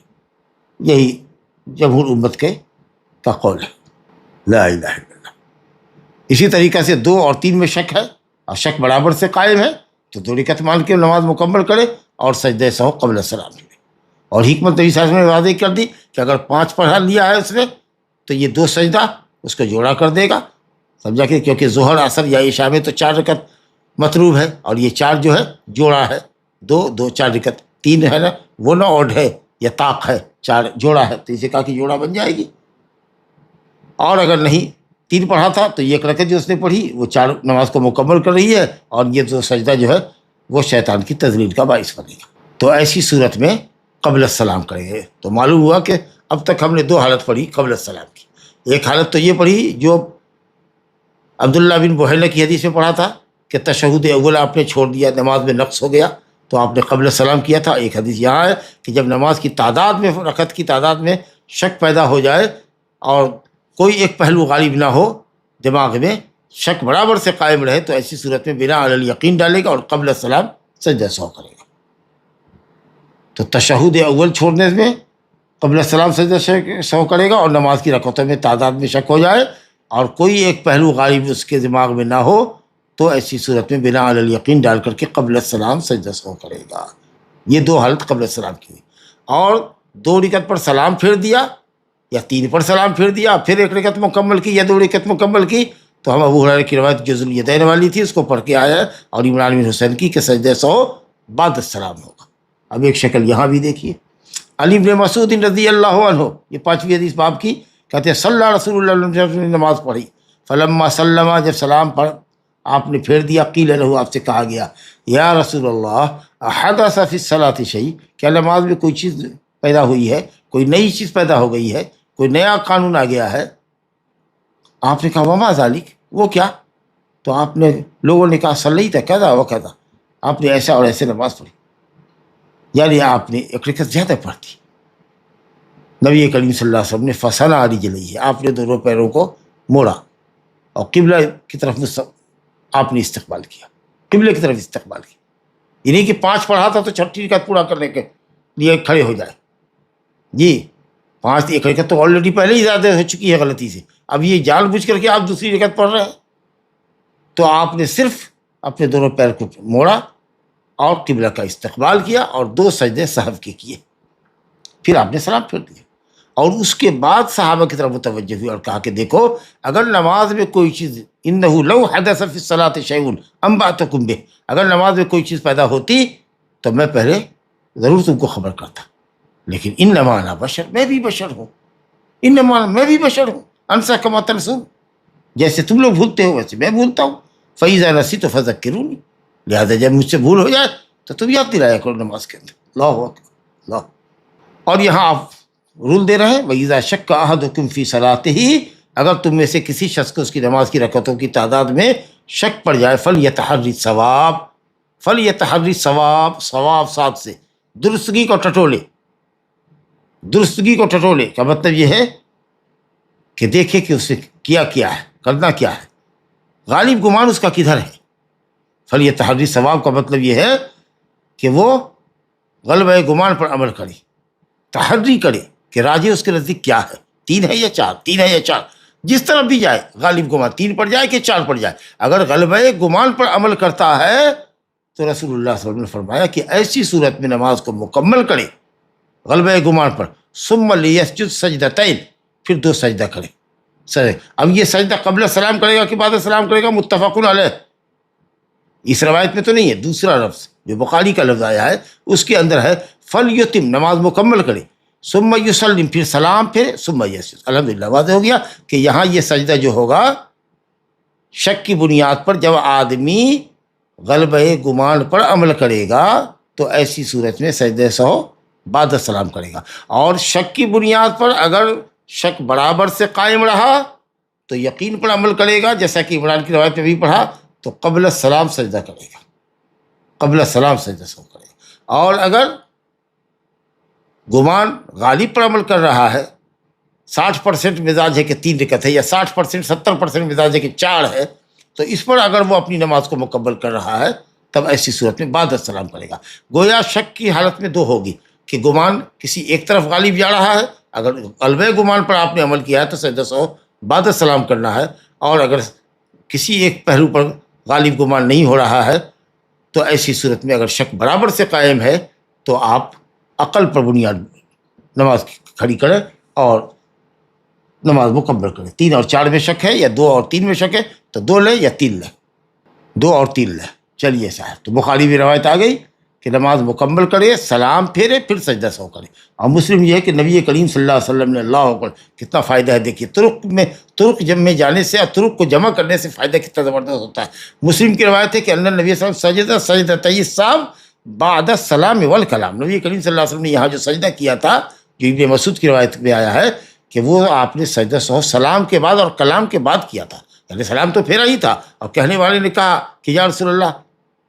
یہی جمہور امت کا قول ہے، لا الہ الا اللہ۔ اسی طریقہ سے 2 اور 3 میں شک ہے اور شک برابر سے قائم ہے تو 2 رکعت مان کے نماز مکمل کرے اور سجدہ سہو قبل السلام پھیرے۔ اور حکمت نبی صلی اللہ علیہ وسلم نے واضح کر دی کہ اگر 5 پڑھا لیا ہے اس نے تو یہ 2 سجدہ اس کو جوڑا کر دے گا، سمجھا کہ کیونکہ ظہر عصر یا عشاء میں تو 4 رکعت مطلوب ہے، اور یہ 4 جو ہے جوڑا ہے، 2 4 رکعت، 3 ہے نا وہ نہ اوڈ ہے یا طاق ہے، 4 جوڑا ہے، تو اسے کہا کہ جوڑا بن جائے گی۔ اور اگر نہیں 3 پڑھا تھا تو یہ 1 رکعت جو اس نے پڑھی وہ 4 نماز کو مکمل کر رہی ہے، اور یہ 2 سجدہ جو ہے وہ شیطان کی تذلیل کا باعث بنے گا۔ تو ایسی صورت میں قبل السلام کریں گے۔ تو معلوم ہوا کہ اب تک ہم نے 2 حالت پڑھی قبل السلام کی۔ ایک حالت تو یہ پڑھی جو عبداللہ بن بحیرہ کی حدیث میں پڑھا تھا کہ تشہد اول آپ نے چھوڑ دیا، نماز میں نقص ہو گیا تو آپ نے قبل السلام کیا تھا۔ ایک حدیث یہاں ہے کہ جب نماز کی تعداد میں، رکعت کی تعداد میں شک پیدا ہو جائے اور کوئی ایک پہلو غالب نہ ہو، دماغ میں شک برابر سے قائم رہے، تو ایسی صورت میں بنا علی الیقین ڈالے گا اور قبل السلام سجدہ سہو کرے گا۔ تو تشہد اول چھوڑنے میں قبل السلام سجدہ سہو کرے گا، اور نماز کی رکعتوں میں تعداد میں شک ہو جائے اور کوئی ایک پہلو غالب اس کے دماغ میں نہ ہو، تو ایسی صورت میں بنا علی الیقین ڈال کر کے قبل السلام سجدہ سہو کرے گا۔ یہ 2 حالت قبل السلام کی ہوئی۔ اور 2 رکعت پر سلام پھیر دیا یا 3 پر سلام پھیر دیا، پھر 1 رکعت مکمل کی یا 2 رکعت مکمل کی، تو ہم ابو ہریرہ کی روایت جو ذوالیدین والی تھی اس کو پڑھ کے آیا ہے، اور عمران بن حسین کی کہ سجدہ سہو بعد السلام ہوگا۔ اب ایک شکل یہاں بھی دیکھیے، علی بن مسعود رضی اللہ عنہ، یہ 5ویں حدیث باب کی، کہتے ہیں صلی اللہ رسول اللہ علیہ وسلم نے نماز پڑھی، فلما سلم، جب سلام پڑھ آپ نے پھیر دیا، قیل لہ، آپ سے کہا گیا، یا رسول اللہ احدث فی الصلاۃ شیء، کیا نماز میں کوئی چیز پیدا ہوئی ہے، کوئی نئی چیز پیدا ہو گئی ہے، کوئی نیا قانون آ گیا ہے؟ آپ نے کہا وما ذالک، وہ کیا؟ تو آپ نے، لوگوں نے کہا صلیت کذا و کذا، آپ نے ایسا اور ایسے نماز پڑھی، یعنی آپ نے 1 رکعت زیادہ پڑھی۔ نبی کریم صلی اللہ علیہ وسلم نے فصنع رجلیہ، آپ نے دونوں پیروں کو موڑا، اور قبلہ کی طرف آپ نے استقبال کیا، قبلے کی طرف استقبال کیا. یہ نہیں کہ 5 پڑھا تھا تو 6 رکعت پورا کرنے کے لیے کھڑے ہو جائے. جی 5 ایک رکعت تو آلریڈی پہلے ہی زیادہ ہو چکی ہے غلطی سے، اب یہ جان بوجھ کر کے آپ دوسری رکعت پڑھ رہے ہیں. تو آپ نے صرف اپنے دونوں پیر کو موڑا اور قبلہ کا استقبال کیا اور 2 سجدے سہو کے کیے، پھر آپ نے سلام پھیر دیا. اور اس کے بعد صحابہ کی طرف متوجہ ہوئی اور کہا کہ دیکھو اگر نماز میں کوئی چیز انہ لو حدث فی الصلاۃ شیء انبأتکم بہ، اگر نماز میں کوئی چیز پیدا ہوتی تو میں پہلے ضرور تم کو خبر کرتا، لیکن انما انا بشر، میں بھی بشر ہوں، انما میں بھی بشر ہوں، انسا کما تنسون، جیسے تم لوگ بھولتے ہو ویسے میں بھولتا ہوں. فإذا نسیت فذکرونی، لہٰذا جب مجھ سے بھول ہو جائے تو تم یاد دلایا کرو نماز کے اندر. اللہ اکبر اللہ. اور یہاں آپ رول دے رہے ہیں وَإِذَا شَكَّ أَحَدُكُمْ فِي صَلَاتِهِ، اگر تم میں سے کسی شخص کو اس کی نماز کی رکعتوں کی تعداد میں شک پڑ جائے فَلْيَتَحَرِّ الصَّوَابَ، فَلْيَتَحَرِّ الصَّوَابَ، ثواب ساتھ سے درستگی کو ٹٹولے. درستگی کو ٹٹولے کا مطلب یہ ہے کہ دیکھے کہ اسے کیا ہے، کرنا کیا ہے، غالب گمان اس کا کدھر ہے. فَلْيَتَحَرِّ الصَّوَابَ کا مطلب یہ ہے کہ وہ غلبہ گمان پر عمل کرے، تحری کرے کہ راجے اس کے نزدیک کیا ہے، 3 ہے یا 4، 3 ہے یا 4، جس طرف بھی جائے غالب گمان 3 پڑ جائے کہ 4 پڑ جائے، اگر غلبہ گمان پر عمل کرتا ہے تو رسول اللہ صلی اللہ علیہ وسلم نے فرمایا کہ ایسی صورت میں نماز کو مکمل کرے غلبہ گمان پر. ثم لیسجد سجدتین، پھر 2 سجدہ کرے. اب یہ سجدہ قبل سلام کرے گا کہ بعد سلام کرے گا، متفق علیہ. اس روایت میں تو نہیں ہے، دوسرا لفظ جو بخاری کا لفظ آیا ہے اس کے اندر ہے فلیتم، نماز مکمل کرے، ثم یسلم، پھر سلام پھر ثم یسجد. الحمدللہ واضح ہو گیا کہ یہاں یہ سجدہ جو ہوگا شک کی بنیاد پر جب آدمی غلبہ گمان پر عمل کرے گا تو ایسی صورت میں سجدہ سہو بعد السلام کرے گا. اور شک کی بنیاد پر اگر شک برابر سے قائم رہا تو یقین پر عمل کرے گا، جیسا کہ عمران کی روایت میں بھی پڑھا، تو قبل السلام سجدہ کرے گا، قبل السلام سجدہ سہو کرے گا. اور اگر گمان غالب پر عمل کر رہا ہے، 60% مزاج ہے کہ 3 رکعت ہے، یا 60% 70% مزاج ہے کہ 4 ہے، تو اس پر اگر وہ اپنی نماز کو مکمل کر رہا ہے تب ایسی صورت میں بعد السلام کرے گا. گویا شک کی حالت میں 2 ہوگی کہ گمان کسی ایک طرف غالب جا رہا ہے، اگر غلبہ گمان پر آپ نے عمل کیا ہے تو سجدہ سہو بعد السلام کرنا ہے، اور اگر کسی ایک پہلو پر غالب گمان نہیں ہو رہا ہے تو ایسی صورت میں اگر شک برابر سے قائم ہے تو آپ عقل پر بنیاد نماز کھڑی کریں اور نماز مکمل کریں. 3 اور 4 میں شک ہے یا 2 اور 3 میں شک ہے تو 2 لیں یا 3 لیں، 2 اور 3 لیں. چلیے صاحب، تو بخاری میں روایت آ گئی کہ نماز مکمل کرے، سلام پھیرے، پھر سجدہ سہو کرے. اور مسلم یہ ہے کہ نبی کریم صلی اللہ علیہ وسلم نے، اللہ اکبر کتنا فائدہ ہے. دیکھیے ترک جمع جانے سے اور ترک کو جمع کرنے سے فائدہ کتنا زبردست ہوتا ہے. مسلم کی روایت ہے کہ اللہ نبی صلی اللہ علیہ وسلم سجدتي السهو بعد السلام والکلام. نبی کریم صلی اللہ علیہ وسلم نے یہاں جو سجدہ کیا تھا، جو ابن مسعود کی روایت میں آیا ہے کہ وہ آپ نے سجدہ سہو سلام کے بعد اور کلام کے بعد کیا تھا. یعنی سلام تو پھیرا ہی تھا، اور کہنے والے نے کہا کہ یا رسول اللہ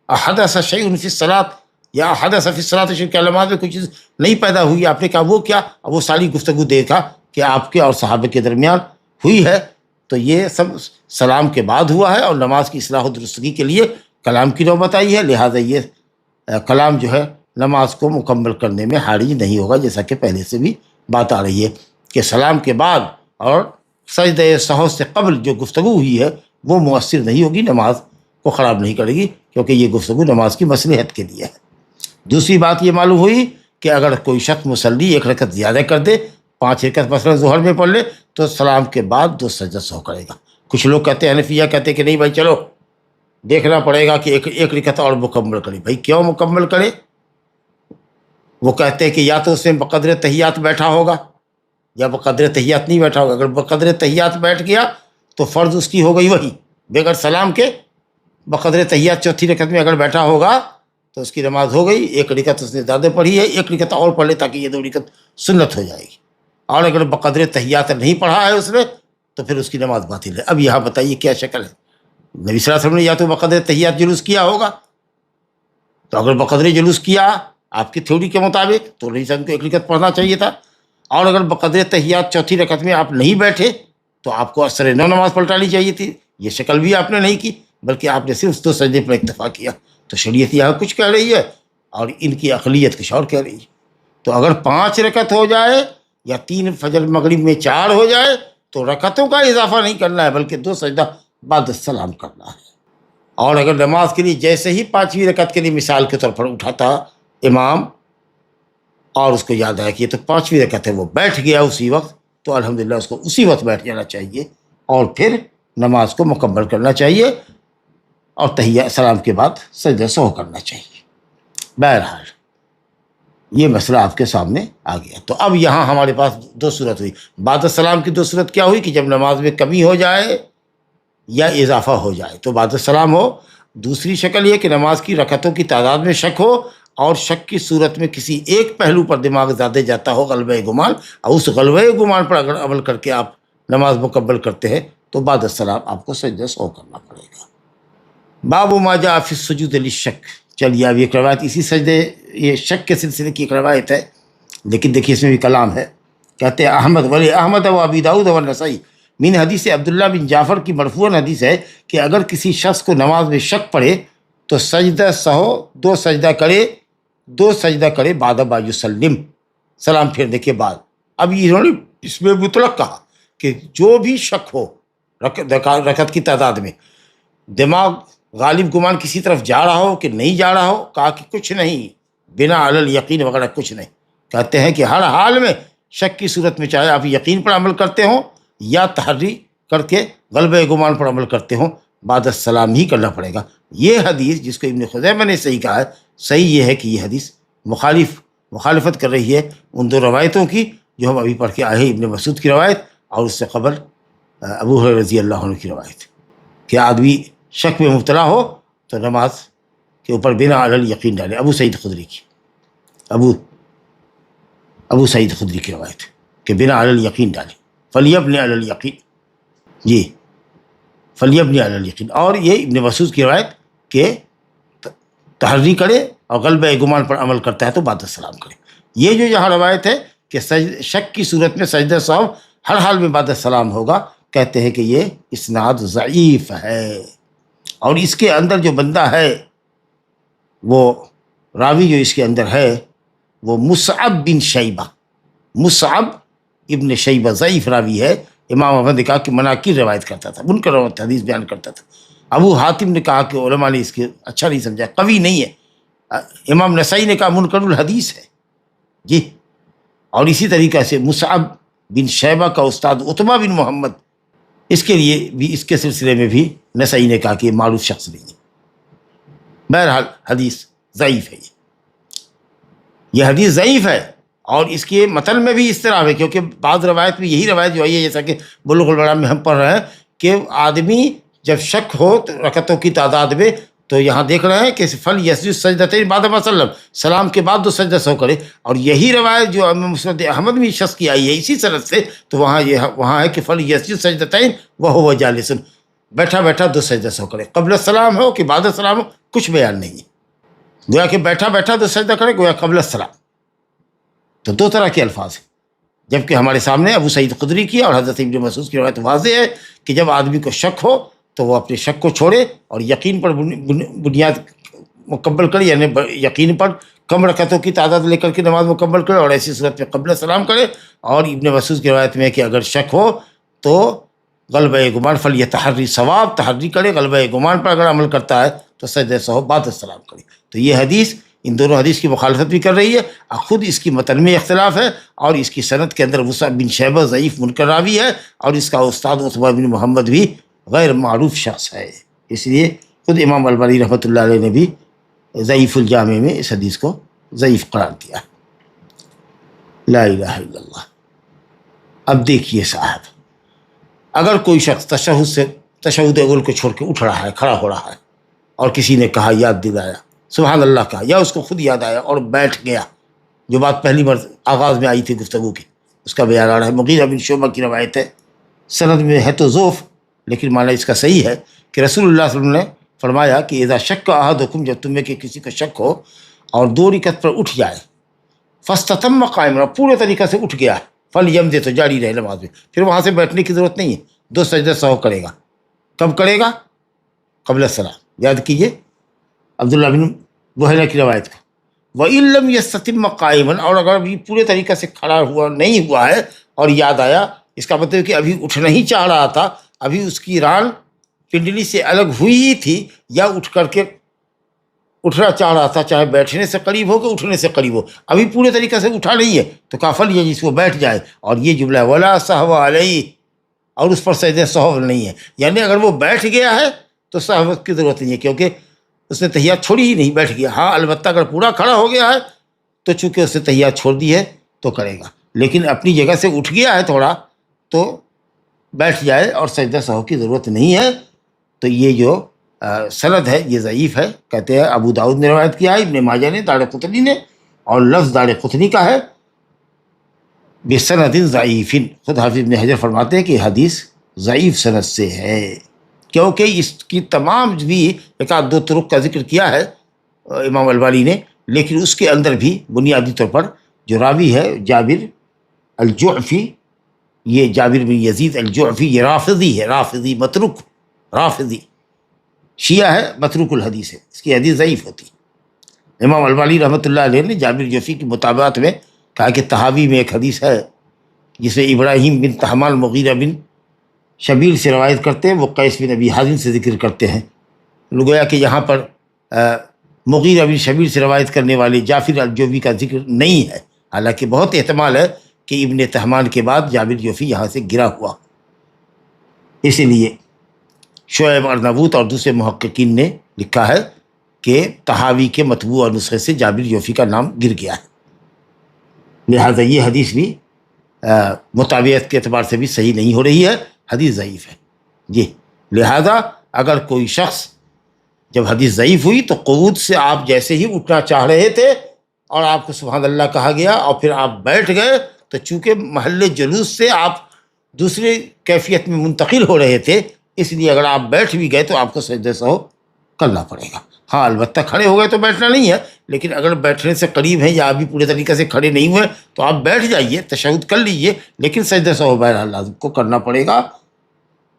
احدث شیء فی الصلاۃ، یا حدث فی الصلاۃ شیء، کہ نماز میں کوئی چیز نہیں پیدا ہوئی. آپ نے کہا وہ کیا؟ اب وہ ساری گفتگو دیکھا کہ آپ کے اور صحابہ کے درمیان ہوئی ہے، تو یہ سب سلام کے بعد ہوا ہے، اور نماز کی اصلاح و درستگی کے لیے کلام کی نوبت آئی ہے. لہٰذا یہ کلام جو ہے نماز کو مکمل کرنے میں حرج نہیں ہوگا، جیسا کہ پہلے سے بھی بات آ رہی ہے کہ سلام کے بعد اور سجدہ سہو سے قبل جو گفتگو ہوئی ہے وہ مؤثر نہیں ہوگی، نماز کو خراب نہیں کرے گی، کیونکہ یہ گفتگو نماز کی مصلحت کے لیے ہے. دوسری بات یہ معلوم ہوئی کہ اگر کوئی شخص مصلی 1 رکعت زیادہ کر دے، 5 رکعت مثلا ظہر میں پڑھ لے، تو سلام کے بعد 2 سجدہ سہو کرے گا. کچھ لوگ کہتے ہیں، حنفیہ کہتے ہیں کہ نہیں بھائی چلو دیکھنا پڑے گا کہ ایک رکعت اور مکمل کرے. بھائی کیوں مکمل کرے؟ وہ کہتے ہیں کہ یا تو اس میں بقدر تحیات بیٹھا ہوگا یا بقدر تحیات نہیں بیٹھا ہوگا. اگر بقدر تحیات بیٹھ گیا تو فرض اس کی ہو گئی وہی، بغیر سلام کے بقدر تحیات 4تھی رکعت میں اگر بیٹھا ہوگا تو اس کی نماز ہو گئی. 1 رکعت اس نے زیادہ پڑھی ہے، 1 رکعت اور پڑھ لے تاکہ یہ 2 رکعت سنت ہو جائے گی. اور اگر بقدر تحیات نہیں پڑھا ہے اس نے تو پھر اس کی نماز باطل ہے. اب یہاں بتائیے کیا شکل ہے؟ نبی صلی اللہ علیہ وسلم نے یا تو بقدر تحیات جلوس کیا ہوگا، تو اگر بقدر جلوس کیا آپ کی تھیوری کے مطابق تو نبی صلی اللہ علیہ وسلم کو 1 رکعت پڑھنا چاہیے تھا. اور اگر بقدر تحیات 4تھی رکعت میں آپ نہیں بیٹھے تو آپ کو اثر نو نماز پلٹانی چاہیے تھی. یہ شکل بھی آپ نے نہیں کی بلکہ آپ نے صرف 2 سجدے پر اکتفا کیا. تو شریعت یہاں کچھ کہہ رہی ہے اور ان کی عقلیت کچھ اور کہہ رہی ہے. تو اگر 5 رکعت ہو جائے یا 3 فجر مغرب میں 4 ہو جائے تو رکعتوں کا اضافہ نہیں کرنا ہے بلکہ 2 سجدہ بعد السلام کرنا ہے. اور اگر نماز کے لیے جیسے ہی 5ویں رکعت کے لیے مثال کے طور پر اٹھاتا امام اور اس کو یاد آیا کہ یہ تو 5ویں رکعت ہے، وہ بیٹھ گیا اسی وقت، تو الحمدللہ اس کو اسی وقت بیٹھ جانا چاہیے اور پھر نماز کو مکمل کرنا چاہیے اور تحیہ سلام کے بعد سجدہ سہو کرنا چاہیے. بہرحال یہ مسئلہ آپ کے سامنے آ گیا. تو اب یہاں ہمارے پاس 2 صورت ہوئی. بعد السلام کی 2 صورت کیا ہوئی کہ جب نماز میں کمی ہو جائے یا اضافہ ہو جائے تو بعد السلام ہو. دوسری شکل یہ کہ نماز کی رکعتوں کی تعداد میں شک ہو اور شک کی صورت میں کسی ایک پہلو پر دماغ زیادہ جاتا ہو، غلبہ گمان، اور اس غلبہ گمان پر اگر عمل کر کے آپ نماز مکمل کرتے ہیں تو بعد السلام آپ کو سجدہ سہو کرنا پڑے گا. باب ما جاء فی السجود للشک. چلیے اب ایک روایت اسی سجدے، یہ شک کے سلسلے کی ایک روایت ہے لیکن دیکھیے اس میں بھی کلام ہے. کہتے ہیں احمد ولی احمد و ابی داؤد و نسائی من حدیث عبداللہ بن جعفر کی مرفوعاً حدیث ہے کہ اگر کسی شخص کو نماز میں شک پڑے تو سجدہ سہو 2 سجدہ کرے بعد ما یسلم، سلام پھیرنے کے بعد. اب انہوں نے اس میں مطلق کہا کہ جو بھی شک ہو رکعت کی تعداد میں، دماغ غالب گمان کسی طرف جا رہا ہو کہ نہیں جا رہا ہو، کہا کہ کچھ نہیں، بنا علی الیقین وغیرہ کچھ نہیں. کہتے ہیں کہ ہر حال میں شک کی صورت میں چاہے آپ یقین پر عمل کرتے ہوں یا تحری کر کے غلبہ گمان پر عمل کرتے ہوں، بعد السلام ہی کرنا پڑے گا. یہ حدیث جس کو ابن خزیمہ نے صحیح کہا ہے، صحیح یہ ہے کہ یہ حدیث مخالفت کر رہی ہے ان 2 روایتوں کی جو ہم ابھی پڑھ کے آئے ہیں، ابن مسعود کی روایت اور اس سے قبل ابو ہریرہ رضی اللہ عنہ کی روایت، کہ آدمی شک میں مبتلا ہو تو نماز کے اوپر بنا علی الیقین ڈالے. ابو سعید خدری کی روایت کہ بنا علی الیقین ڈالے، فلیبنی علی الیقین، جی فلیبنی علی الیقین. اور یہ ابن مسعود کی روایت کہ تحری کرے اور غلبہ گمان پر عمل کرتا ہے تو بعد السلام کرے. یہ جو یہاں روایت ہے کہ شک کی صورت میں سجدہ سہو ہر حال میں بعد السلام ہوگا، کہتے ہیں کہ یہ اسناد ضعیف ہے. اور اس کے اندر جو بندہ ہے، وہ راوی جو اس کے اندر ہے وہ مصعب ابن شیبہ ضعیف راوی ہے. امام احمد نے کہا کہ مناکر روایت کرتا تھا، منکر حدیث بیان کرتا تھا. ابو حاتم نے کہا کہ علماء نے اس کے اچھا نہیں سمجھا، قوی نہیں ہے. امام نسائی نے کہا منکر الحدیث ہے جی. اور اسی طریقے سے مصعب بن شیبہ کا استاد عتبہ بن محمد، اس کے لیے بھی اس کے سلسلے میں بھی نسائی نے کہا کہ یہ معروف شخص نہیں ہے. بہرحال حدیث ضعیف ہے. یہ حدیث ضعیف ہے اور اس کے متن میں بھی اضطراب ہے، کیونکہ بعض روایت میں یہی روایت جو ہے جیسا کہ بلوغ المرام میں ہم پڑھ رہے ہیں کہ آدمی جب شک ہو رکعتوں کی تعداد میں تو یہاں دیکھ رہے ہیں کہ فل یسجد سجدتین بعد ما سلم، سلام کے بعد 2 سجدہ سہو کرے. اور یہی روایت جو مسند احمد میں شخص کی آئی ہے اسی سند سے، تو وہاں ہے کہ فل یسجد سجدتین وہو جالس، بیٹھا 2 سجدہ سہو کرے. قبل السلام ہو کہ بعد السلام ہو کچھ بیان نہیں ہے. گویا کہ بیٹھا 2 سجدہ کرے، گویا قبل السلام. تو 2 طرح کے الفاظ ہیں، جبکہ ہمارے سامنے ابو سعید خدری کی اور حضرت ابن مسعود کی روایت واضح ہے کہ جب آدمی کو شک ہو تو وہ اپنے شک کو چھوڑے اور یقین پر بنیاد مکمل کرے، یعنی یقین پر کم رکعتوں کی تعداد لے کر کے نماز مکمل کرے اور ایسی صورت میں قبل السلام کرے. اور ابن مسعود کی روایت میں ہے کہ اگر شک ہو تو غلبہ گمان فلیتحری ثواب، تحری کرے، غلبہ گمان پر اگر عمل کرتا ہے تو سجدہ سہو بعد السلام کرے. تو یہ حدیث ان دونوں حدیث کی مخالفت بھی کر رہی ہے، خود اس کی متن میں اختلاف ہے اور اس کی سند کے اندر مصعب بن شیبہ ضعیف منکر راوی ہے اور اس کا استاد عتبہ بن محمد بھی غیر معروف شخص ہے. اس لیے خود امام البانی رحمۃ اللہ علیہ نے بھی ضعیف الجامع میں اس حدیث کو ضعیف قرار دیا. لا الہ الا اللہ. اب دیکھیے صاحب، اگر کوئی شخص تشہد اول کو چھوڑ کے اٹھ رہا ہے، کھڑا ہو رہا ہے اور کسی نے کہا، یاد دلایا، سبحان اللہ کہا، یا اس کو خود یاد آیا اور بیٹھ گیا، جو بات پہلی بار آغاز میں آئی تھی گفتگو کی، اس کا بیان آ رہا ہے. مغیرہ بن شعبہ کی روایت ہے، سند میں ہے تو ضعف لیکن معنی اس کا صحیح ہے کہ رسول اللہ صلی اللہ علیہ وسلم نے فرمایا کہ اذا شک احدکم، جب تم میں کہ کسی کا شک ہو اور 2 رکعت پر اٹھ جائے، فاستتم قائما، پورے طریقے سے اٹھ گیا، فلیمض، تو جاری رہے نماز میں، پھر وہاں سے بیٹھنے کی ضرورت نہیں ہے، 2 سجدہ سہو کرے گا. کب کرے گا؟ قبل السلام. یاد کیجیے عبداللہ بن بحیرہ کی روایت کا. وَإِن لَّمْ يَسْتَتِمَّ قَائِمًا، اور اگر ابھی پورے طریقے سے کھڑا ہوا نہیں ہوا ہے اور یاد آیا، اس کا مطلب کہ ابھی اٹھ نہیں چاہ رہا تھا، ابھی اس کی ران پنڈلی سے الگ ہوئی ہی تھی، یا اٹھ کر کے اٹھنا چاہ رہا تھا، چاہے بیٹھنے سے قریب ہو کہ اٹھنے سے قریب ہو، ابھی پورے طریقے سے اٹھا نہیں ہے، تو کافل یہ جس کو بیٹھ جائے. اور یہ جملہ ہے وَلَا سَهْوَ عَلَيْهِ، اور اس پر سجدہ سہو نہیں ہے. یعنی اگر وہ بیٹھ گیا ہے تو سہو کی ضرورت نہیں ہے، کیونکہ اس نے تحیات چھوڑی ہی نہیں، بیٹھ گیا. ہاں البتہ اگر پورا کھڑا ہو گیا ہے تو چونکہ اس نے تحیات چھوڑ دی ہے تو کرے گا، لیکن اپنی جگہ سے اٹھ گیا ہے تھوڑا تو بیٹھ جائے اور سجدہ سہو کی ضرورت نہیں ہے. تو یہ جو سند ہے یہ ضعیف ہے. کہتے ہیں ابو داؤد نے روایت کیا ہے، ابن ماجہ نے، دارقطنی نے، اور لفظ دارقطنی کا ہے بسند ضعیف. خود حافظ ابن حجر فرماتے ہیں کہ حدیث ضعیف سند سے ہے، کیونکہ اس کی تمام بھی ایک آدھ دو طرق کا ذکر کیا ہے امام البانی نے، لیکن اس کے اندر بھی بنیادی طور پر جو راوی ہے جابر الجعفی، یہ جابر بن یزید الجعفی، یہ رافضی ہے، رافضی متروک، رافضی شیعہ ہے، متروک الحدیث ہے، اس کی حدیث ضعیف ہوتی. امام البانی رحمۃ اللہ علیہ نے جابر جعفی کی مطابعت میں کہا کہ تحاوی میں ایک حدیث ہے جسے ابراہیم بن تہمان مغیرہ بن شبیل سے روایت کرتے ہیں، وہ قیس بن ابی حازم سے ذکر کرتے ہیں. گویا کہ یہاں پر مغیرہ بن شبیل سے روایت کرنے والے جعفر الجعفی کا ذکر نہیں ہے، حالانکہ بہت احتمال ہے کہ ابن تہمان کے بعد جابر جعفی یہاں سے گرا ہوا. اسی لیے شعیب ارناؤوط اور دوسرے محققین نے لکھا ہے کہ تحاوی کے مطبوع نسخے سے جابر جعفی کا نام گر گیا ہے، لہٰذا یہ حدیث بھی مطابعت کے اعتبار سے بھی صحیح نہیں ہو رہی ہے، حدیث ضعیف ہے. جی لہٰذا اگر کوئی شخص جب حدیث ضعیف ہوئی تو قعود سے آپ جیسے ہی اٹھنا چاہ رہے تھے اور آپ کو سبحان اللہ کہا گیا اور پھر آپ بیٹھ گئے، تو چونکہ محل جلوس سے آپ دوسرے کیفیت میں منتقل ہو رہے تھے، اس لیے اگر آپ بیٹھ بھی گئے تو آپ کو سجدہ سہو کرنا پڑے گا. ہاں البتہ کھڑے ہو گئے تو بیٹھنا نہیں ہے، لیکن اگر بیٹھنے سے قریب ہیں یا ابھی پورے طریقے سے کھڑے نہیں ہوئے تو آپ بیٹھ جائیے، تشہد کر لیجئے، لیکن سجدہ سہو بہرحال آپ کو کرنا پڑے گا،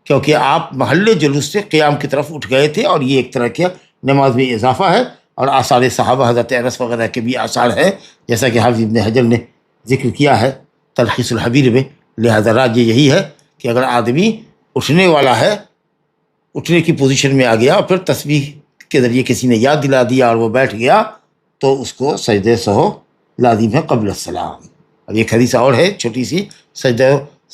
کیونکہ آپ محل جلوس سے قیام کی طرف اٹھ گئے تھے، اور یہ ایک طرح کا نماز میں اضافہ ہے. اور آثار صحابہ حضرت انس وغیرہ کے بھی آثار ہیں، جیسا کہ حافظ ابن حجر نے ذکر کیا ہے تلخیص الحبیر میں. لہذا راج یہی ہے کہ اگر آدمی اٹھنے والا ہے، اٹھنے کی پوزیشن میں آ گیا اور پھر تسبیح کے ذریعے کسی نے یاد دلا دیا اور وہ بیٹھ گیا، تو اس کو سجدہ سہو لازم ہے قبل السلام. اب ایک حدیث اور ہے چھوٹی سی سجدہ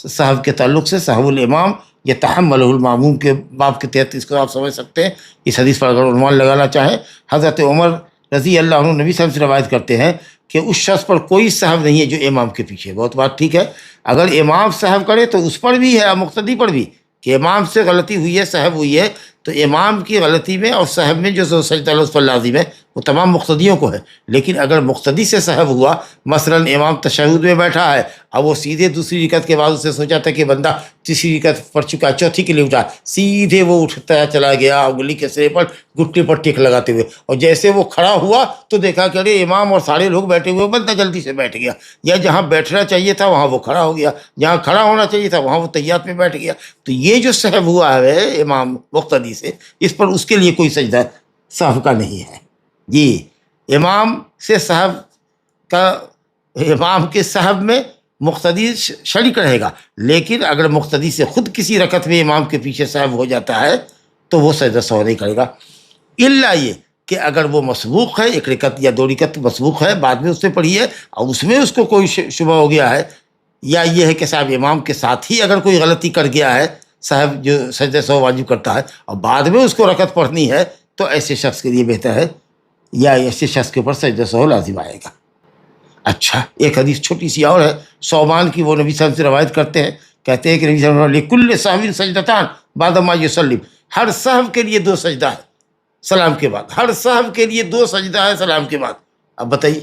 سہو کے تعلق سے، سہو الامام یتحملہ الماموم کے باب کے تحت اس کو آپ سمجھ سکتے ہیں. اس حدیث پر اگر عنوان لگانا چاہیں، حضرت عمر رضی اللہ عنہ نبی صلی اللہ علیہ وسلم سے روایت کرتے ہیں کہ اس شخص پر کوئی سہو نہیں ہے جو امام کے پیچھے. بہت بات ٹھیک ہے، اگر امام سہو کرے تو اس پر بھی ہے، مقتدی پر بھی، کہ امام سے غلطی ہوئی ہے، سہو ہوئی ہے، تو امام کی غلطی میں اور سہو میں جو سجدہ اس پر لازم ہے وہ تمام مقتدیوں کو ہے. لیکن اگر مقتدی سے سہو ہوا، مثلا امام تشہد میں بیٹھا ہے، اب وہ سیدھے دوسری رکعت کے بعد اسے سوچا تھا کہ بندہ تیسری رکعت پڑھ چکا ہے، چوتھی کے لیے اٹھا، سیدھے وہ اٹھتا چلا گیا انگلی کے سرے پر گھٹنے پر ٹیک لگاتے ہوئے، اور جیسے وہ کھڑا ہوا تو دیکھا کہ ارے امام اور سارے لوگ بیٹھے ہوئے، بندہ جلدی سے بیٹھ گیا، یا جہاں بیٹھنا چاہیے تھا وہاں وہ کھڑا ہو گیا، جہاں کھڑا ہونا چاہیے تھا وہاں وہ تحیات میں بیٹھ گیا. تو یہ جو سہو ہوا ہے امام مقتدی سے، اس پر اس کے لیے کوئی سجدہ سہو کا نہیں ہے. جی امام سے سہو کا، امام کے سہو میں مقتدی شریک رہے گا، لیکن اگر مقتدی سے خود کسی رکعت میں امام کے پیچھے سہو ہو جاتا ہے تو وہ سجدہ سہو نہیں کرے گا، الا یہ کہ اگر وہ مسبوق ہے، ایک رکعت یا دو رکعت مسبوق ہے، بعد میں اس نے پڑھی ہے اور اس میں اس کو کوئی شبہ ہو گیا ہے، یا یہ ہے کہ صاحب امام کے ساتھ ہی اگر کوئی غلطی کر گیا ہے، صاحب جو سجدہ سہو واجب کرتا ہے اور بعد میں اس کو رکعت پڑھنی ہے، تو ایسے شخص کے لیے بہتر ہے، یا ایسے شخص کے اوپر سجدہ سہو لازم آئے گا. اچھا ایک حدیث چھوٹی سی اور ہے، صوبان کی، وہ نبی صلی اللہ علیہ وسلم سے روایت کرتے ہیں، کہتے ہیں کہ نبی صلی اللہ علیہ وسلم لکل سہو سجدتان بعد ما یسلم، ہر سہو کے لیے 2 سجدہ ہے سلام کے بعد، ہر سہو کے لیے 2 سجدہ ہے سلام کے بعد. اب بتائیے،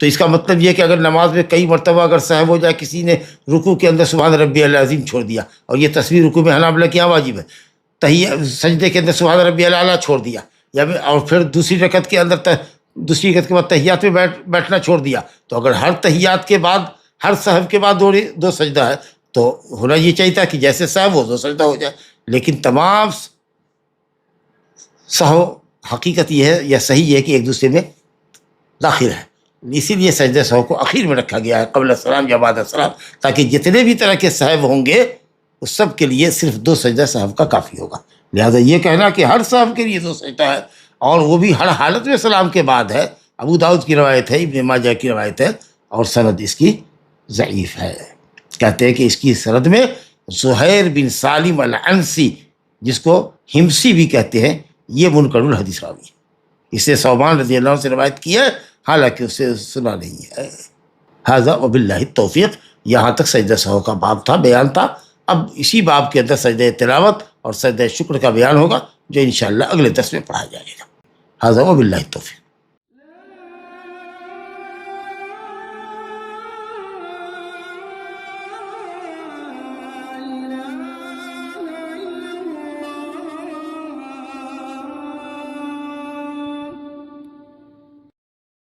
تو اس کا مطلب یہ کہ اگر نماز میں کئی مرتبہ اگر سہو ہو جائے، کسی نے رکوع کے اندر سبحان ربی العظیم چھوڑ دیا، اور یہ تصویر رکوع میں حنابلہ کی واجب ہے، سجدے کے اندر سبحان ربی الاعلیٰ چھوڑ دیا، یا اور پھر دوسری رکعت کے اندر دوسری رکعت کے بعد تحیات میں بیٹھنا چھوڑ دیا، تو اگر ہر تحیات کے بعد، ہر سہو کے بعد 2 سجدہ ہے، تو ہونا یہ چاہیے تھا کہ جیسے سہو ہو 2 سجدہ ہو جائے، لیکن تمام سہو حقیقت یہ ہے یا صحیح یہ ہے کہ ایک دوسرے میں داخل ہے، اسی لیے سجدہ سہو کو اخیر میں رکھا گیا ہے قبل السلام یا بعد السلام، تاکہ جتنے بھی طرح کے سہو ہوں گے اس سب کے لیے صرف 2 سجدہ سہو کا کافی ہوگا۔ لہذا یہ کہنا کہ ہر سہو کے لیے 2 سجدہ ہے اور وہ بھی ہر حالت میں سلام کے بعد ہے، ابو داؤد کی روایت ہے، ابن ماجہ کی روایت ہے، اور سند اس کی ضعیف ہے۔ کہتے ہیں کہ اس کی سند میں زہیر بن سالم العنسی، جس کو ہمسی بھی کہتے ہیں، یہ منکر الحدیث راوی ہے۔ اسے ثوبان رضی اللہ عنہ سے روایت کی ہے، حالانکہ اسے سنا نہیں ہے۔ ھذا وباللہ التوفیق۔ یہاں تک سجدہ سہو کا باب تھا، بیان تھا۔ اب اسی باب کے اندر سجدہ تلاوت اور سجدہ شکر کا بیان ہوگا، جو انشاءاللہ اگلے درس میں پڑھا جائے گا۔ ھذا وباللہ التوفیق۔